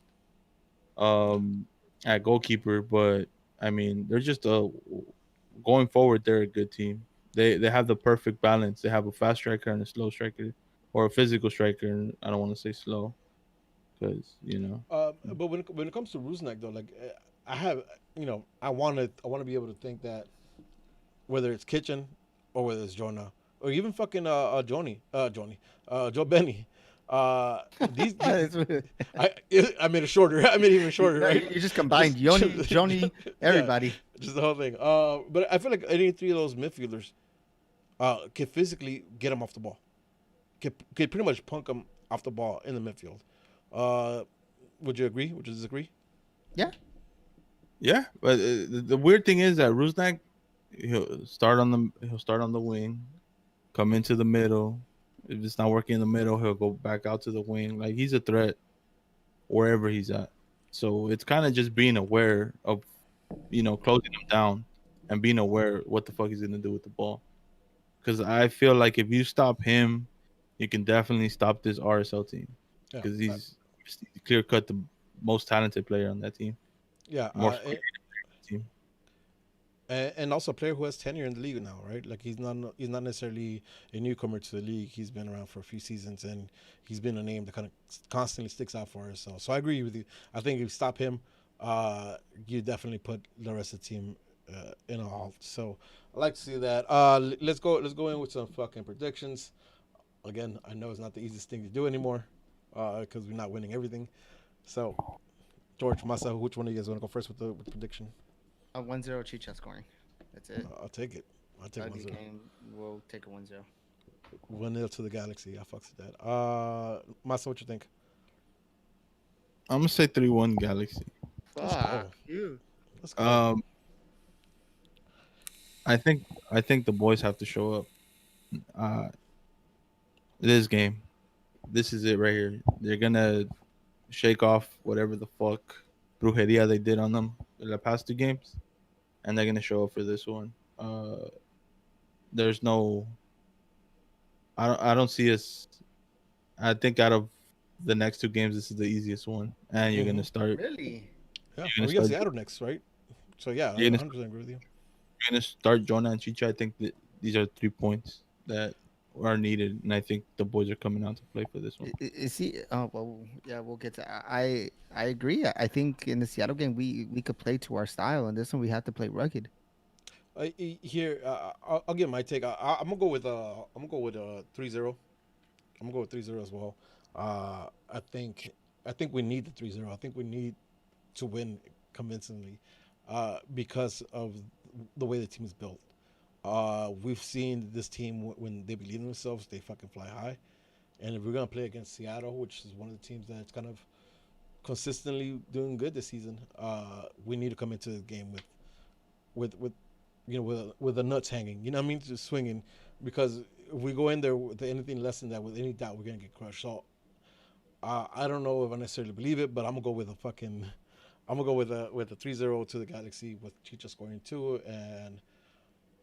um at goalkeeper, but I mean they're just going forward. They're a good team. They have the perfect balance. They have a fast striker and a slow striker, or a physical striker. And I don't want to say slow because But when it comes to Rusnak though, like I have, I want to be able to think that whether it's Kitchen or whether it's Jonah or even fucking Joe Benny, these It's really- I I made it shorter. I made it even shorter, no, right? you just combined Yoni, Joni, Yeah, everybody. just the whole thing. But I feel like any three of those midfielders can physically get them off the ball. Could pretty much punk them off the ball in the midfield. Uh, would you agree? Would you disagree? Yeah. yeah. But the weird thing is that Rusnak, he'll start on the wing, come into the middle. If it's not working in the middle, he'll go back out to the wing. Like, he's a threat wherever he's at. So it's kind of just being aware of, closing him down and being aware what the fuck he's gonna do with the ball. Because I feel like if you stop him, you can definitely stop this RSL team. Yeah, Because he's clear cut the most talented player on that team, yeah. more creative team. And also a player who has tenure in the league now, right? Like he's not necessarily a newcomer to the league. He's been around for a few seasons, and he's been a name that kind of constantly sticks out for us. So I agree with you. I think if you stop him, you definitely put the rest of the team in a halt. So I like to see that. Let's go. Let's go in with some fucking predictions. Again, I know it's not the easiest thing to do anymore because we're not winning everything. So George, Masa, which one of you guys want to go first with the prediction? 1-0 Chicha scoring. That's it. I'll take it. I'll take Ugly 1-0. game. We'll take a 1-0. 1-0 to the Galaxy. I fucks with that. Masa, what you think? I'm gonna say 3-1 Galaxy. Let's go. You. Let's go. Um, I think the boys have to show up. Uh, this game, this is it right here. They're gonna shake off whatever the fuck brujeria they did on them in the past two games, and they're gonna show up for this one. There's no, I don't see us. I think out of the next two games, this is the easiest one, and you're gonna start. Really? Yeah, You're we gonna got start. Seattle next, right? So yeah, I You're gonna 100% agree with you. You're gonna start Jonah and Chicha. I think that these are 3 points that are needed, and I think the boys are coming out to play for this one. Is he? Oh well, yeah. We'll get to. I agree. I think in the Seattle game we could play to our style, and this one we have to play rugged. Here, I'll give my take. I'm gonna go with 3-0. I'm gonna go with 3-0 as well. I think we need the 3-0. I think we need to win convincingly because of the way the team is built. We've seen this team when they believe in themselves, they fucking fly high. And if we're gonna play against Seattle, which is one of the teams that's kind of consistently doing good this season, we need to come into the game with with the nuts hanging. You know what I mean? Just swinging, because if we go in there with anything less than that, with any doubt, we're gonna get crushed. So I don't know if I necessarily believe it, but I'm gonna go with a fucking. I'm gonna go with a 3-0 to the Galaxy with Chicha scoring two, and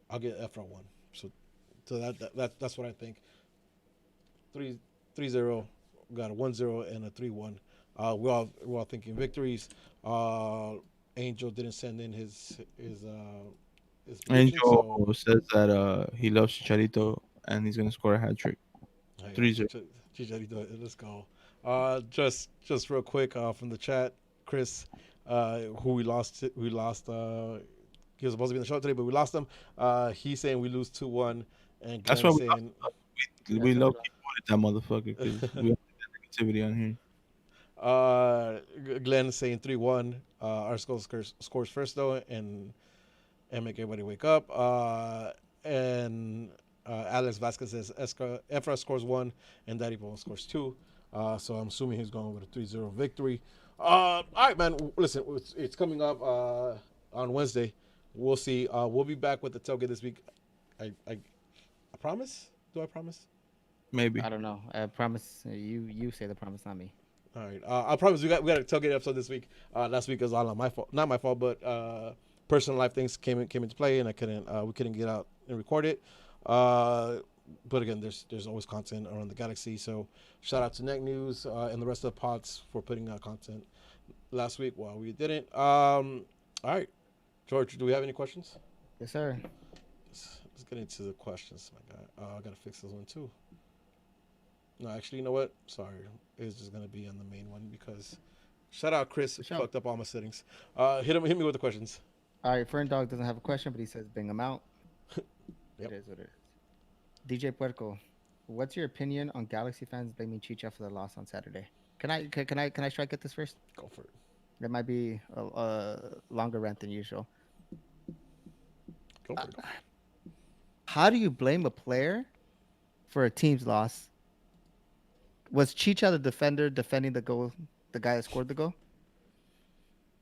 I'll get Efra one. So that's what I think. Three 3-0. We got a 1-0 and a 3-1. We're all thinking victories. Uh, Angel didn't send in his prediction, Angel so says that he loves Chicharito and he's gonna score a hat trick. oh, yeah, 3-0. Chicharito, let's go. Just real quick from the chat, Chris, who we lost. He was supposed to be in the show today, but we lost him. He's saying we lose 2-1, and That's Glenn why saying we low key voted that motherfucker because we have negativity on here. Glenn saying 3-1. Our scores first though, and make everybody wake up. And Alex Vasquez says Efra scores 1 and Daddy Bone scores 2. So I'm assuming he's going with a 3-0 victory. All right, man. Listen, it's coming up on Wednesday. We'll see. We'll be back with the tailgate this week. I promise. Do I promise? Maybe. I don't know. I promise you say the promise, not me. All right. I promise we got a tailgate episode this week. Last week was all on my fault. Not my fault, but personal life things came into play, and we couldn't get out and record it. But again, there's always content around the galaxy. So shout out to Neck News and the rest of the pods for putting out content last week while we didn't. All right, George, do we have any questions? Yes, sir. Let's get into the questions, my guy. I gotta fix this one too. No, actually, you know what? Sorry, it's just gonna be on the main one because shout out Chris, Sure. fucked up all my settings. Hit me with the questions. All right, Fern Dog doesn't have a question, but he says bring him out. Yep. It is what it is. DJ Puerco, what's your opinion on Galaxy fans blaming Chicha for the loss on Saturday? Can I strike at this first? Go for it. That might be a longer rant than usual. Go for it. How do you blame a player for a team's loss? Was Chicha the defender defending the goal, the guy that scored the goal?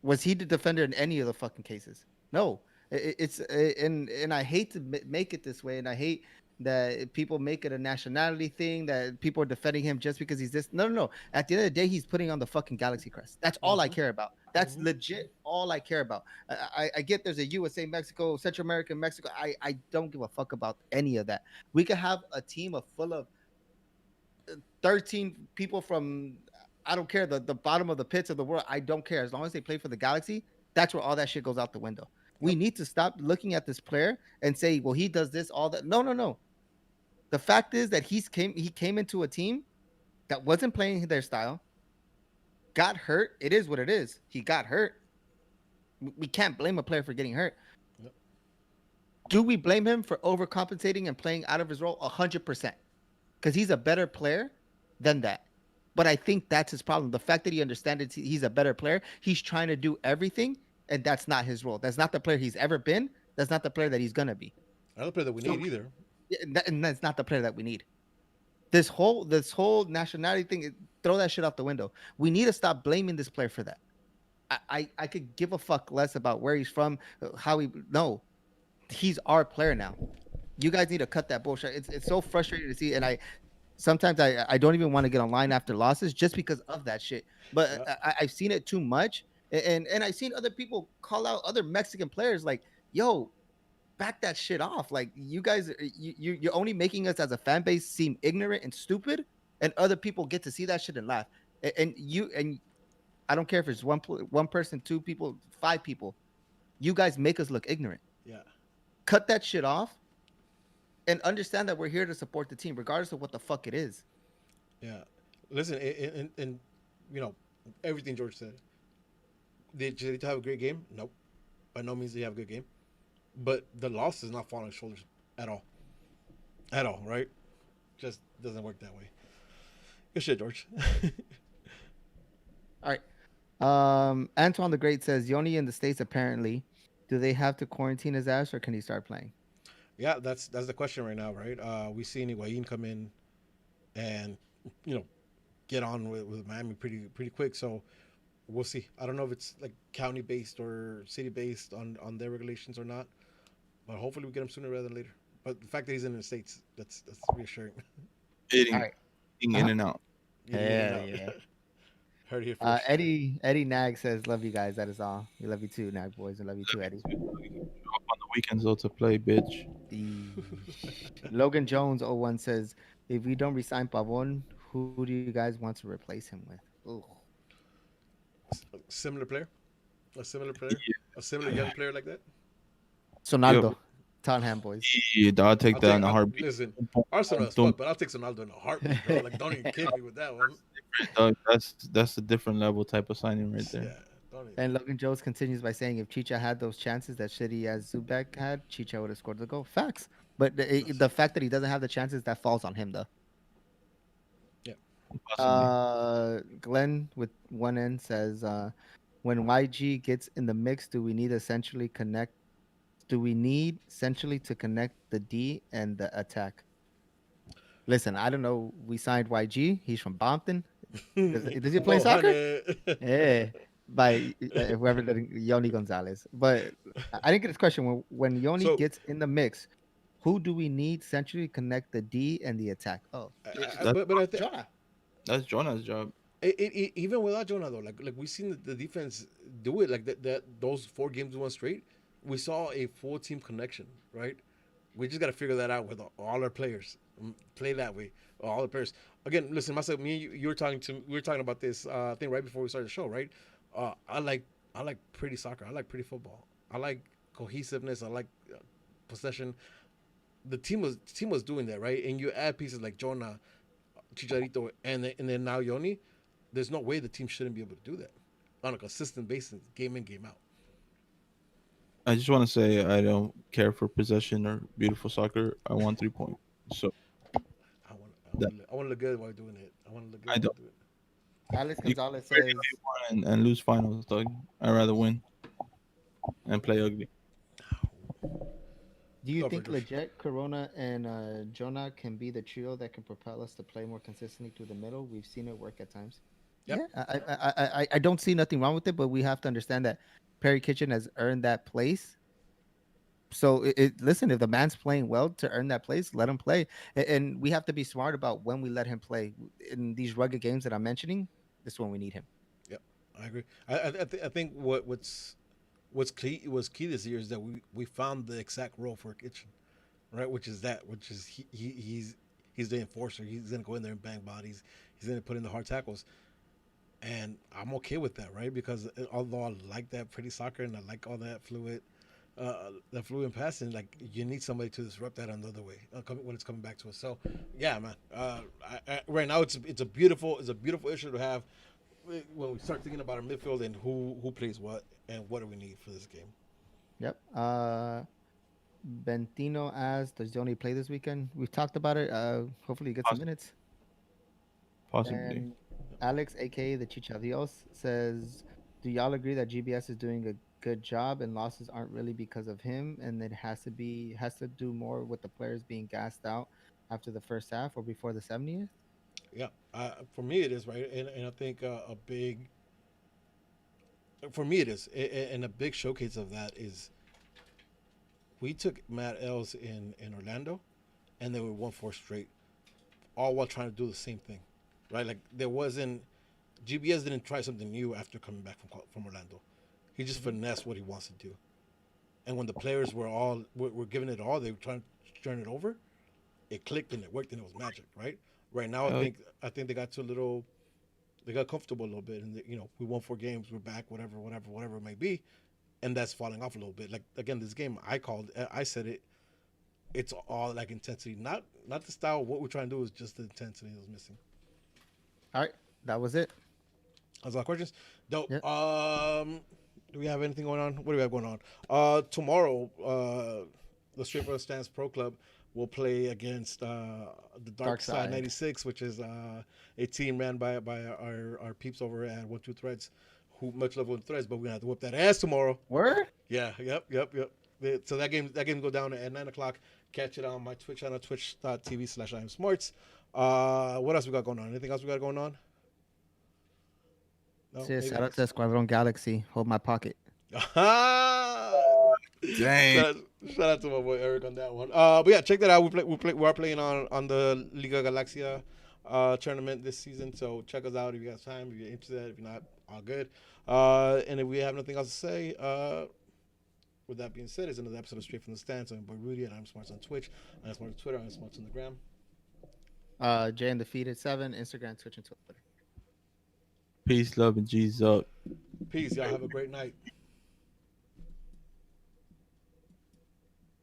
Was he the defender in any of the fucking cases? No. And I hate to make it this way, and I hate that people make it a nationality thing, that people are defending him just because he's this. No. At the end of the day, he's putting on the fucking Galaxy crest. That's all I care about. That's legit all I care about. I get there's a USA, Mexico, Central America, Mexico. I don't give a fuck about any of that. We could have a team full of 13 people from, I don't care, the bottom of the pits of the world. I don't care. As long as they play for the Galaxy, that's where all that shit goes out the window. We need to stop looking at this player and say, well, he does this, all that. No. The fact is that he came into a team that wasn't playing their style, got hurt. It is what it is. He got hurt. We can't blame a player for getting hurt. Yep. Do we blame him for overcompensating and playing out of his role? 100%. Because he's a better player than that. But I think that's his problem. The fact that he understands he's a better player, he's trying to do everything, and that's not his role. That's not the player he's ever been. That's not the player that he's going to be. I don't play that we need either. And that's not the player that we need. This whole nationality thing, throw that shit out the window. We need to stop blaming this player for that. I could give a fuck less about where he's from, how he. No, he's our player now. You guys need to cut that bullshit. It's so frustrating to see, and sometimes I don't even want to get online after losses just because of that shit. But I've seen it too much, and I've seen other people call out other Mexican players like, "Yo, back that shit off! Like you guys, you're only making us as a fan base seem ignorant and stupid, and other people get to see that shit and laugh. And I don't care if it's one person, 2 people, 5 people. You guys make us look ignorant. Yeah. Cut that shit off. And understand that we're here to support the team, regardless of what the fuck it is. Yeah. Listen, and you know, everything George said. Did they have a great game? Nope. By no means did they have a good game. But the loss does not fall on his shoulders at all. At all, right? Just doesn't work that way. Good shit, George. All right. Antoine the Great says, Yoni in the States apparently. Do they have to quarantine his ass or can he start playing? Yeah, that's the question right now, right? We seen Higuain come in and, get on with Miami pretty quick. So we'll see. I don't know if it's like county based or city based on their regulations or not, but hopefully we get him sooner rather than later. But the fact that he's in the States, that's reassuring. Eating, All right. eating in and out. Yeah. Heard it here first. Eddie Nag says, love you guys. That is all. We love you too, Nag boys. We love you too, Eddie. Show up on the weekends though to play, bitch. Logan Jones 01 says, if we don't resign Pavon, who do you guys want to replace him with? Ooh. Similar player, a similar player, a similar young player like that. Yep. Sonaldo. Tottenham boys. Yeah, I'll take I'll that take. in a heartbeat. Listen, Boom, Arsenal boom, as boom. fuck, but I'll take Ronaldo in a heartbeat, bro. Like, don't even kid me with that one. Dog, that's a different level type of signing right Yeah, there. don't even. And Logan Jones continues by saying, if Chicha had those chances that shitty as Zubak had, Chicha would have scored the goal. Facts. But the fact that he doesn't have the chances, that falls on him, though. Yeah, Possibly. Glenn with one N says, when YG gets in the mix, do we need essentially connect? Do we need essentially to connect the D and the attack? Listen, I don't know. We signed YG. He's from Bompton. Does he play oh, soccer? honey. Yeah, by whoever Yoni Gonzalez. But I didn't get this question. When Yoni So, gets in the mix, who do we need centrally connect the D and the attack? Oh, That, but I think Jonah. that's Jonah's job. even without Jonah though, like we seen the defense do it like that. Those 4 games we won straight, we saw a full team connection, right? We just got to figure that out with all our players. Play that way, all the players. Again, listen, myself, me, and you were talking to, we were talking about this thing right before we started the show, right? I like pretty soccer. I like pretty football. I like cohesiveness. I like possession. The team was doing that, right? And you add pieces like Jonah, Chicharito, and then now Yoni. There's no way the team shouldn't be able to do that on a consistent basis, game in, game out. I just want to say I don't care for possession or beautiful soccer. I want 3 points. So that I want to look good while doing it. I want to look I good while don't. doing it. Alex You can Gonzalez already says, and lose finals, dog. I'd rather win and play ugly. do you Go for it, think Josh. legit Corona and Jonah can be the trio that can propel us to play more consistently through the middle? We've seen it work at times. Yep. Yeah, I don't see nothing wrong with it, but we have to understand that Perry Kitchen has earned that place. So listen, if the man's playing well to earn that place, let him play. And we have to be smart about when we let him play in these rugged games that I'm mentioning. This is when we need him. Yep, I agree. I think what's key this year is that we found the exact role for Kitchen, right? Which is he's the enforcer. He's gonna go in there and bang bodies. He's gonna put in the hard tackles, and I'm okay with that, right? Because although I like that pretty soccer and I like all that fluid passing, like you need somebody to disrupt that another way when it's coming back to us. So, yeah, man. Right now it's a beautiful issue to have when we start thinking about our midfield and who plays what and what do we need for this game. Yep. Bentino asks, does Johnny play this weekend? We've talked about it. Hopefully, he gets some Poss- minutes. Possibly. And Alex, aka the Chichavios, says, do y'all agree that GBS is doing a good job and losses aren't really because of him, and it has to do more with the players being gassed out after the first half or before the 70th? Yeah, for me it is right, and I think a big for me it is, and a big showcase of that is we took Matt L's in Orlando, and then we won 4 straight, all while trying to do the same thing, right? Like there wasn't GBS didn't try something new after coming back from Orlando. He just finessed what he wants to do, and when the players were giving it all, they were trying to turn it over. It clicked and it worked and it was magic, right? Right now, I Hell, think I think they got to a little, they got comfortable a little bit, and we won 4 games, we're back, whatever it may be, and that's falling off a little bit. Like again, this game I said it, it's all like intensity, not the style. What we're trying to do is just the intensity that was missing. All right, that was it. That's all questions. Dope. Yep. Do we have anything going on? What do we have going on? Tomorrow, the Straight from the Stands Pro Club will play against the Dark Side 96, which is a team ran by our peeps over at 1-2 Threads, who much love 1 Threads, but we're gonna have to whip that ass tomorrow. Word? Yeah, yep. So that game go down at 9 o'clock. Catch it on my Twitch channel, twitch.tv/IamSmarts. What else we got going on? Anything else we got going on? No, Cheers, maybe. shout out to Squadron Galaxy. Hold my pocket. Dang. Shout out to my boy Eric on that one. But yeah, check that out. We are playing on the Liga Galaxia tournament this season. So check us out if you got time, if you're interested. If you're not, all good. And if we have nothing else to say, With that being said, it's another episode of Straight from the Stands. I'm your boy Rudy, and I'm Smarts on Twitch. I'm Smarts on Twitter. I'm Smarts on the gram. Jay and Defeated 7, Instagram, Twitch, and Twitter. Peace, love, and G's up. Peace. Y'all have a great night.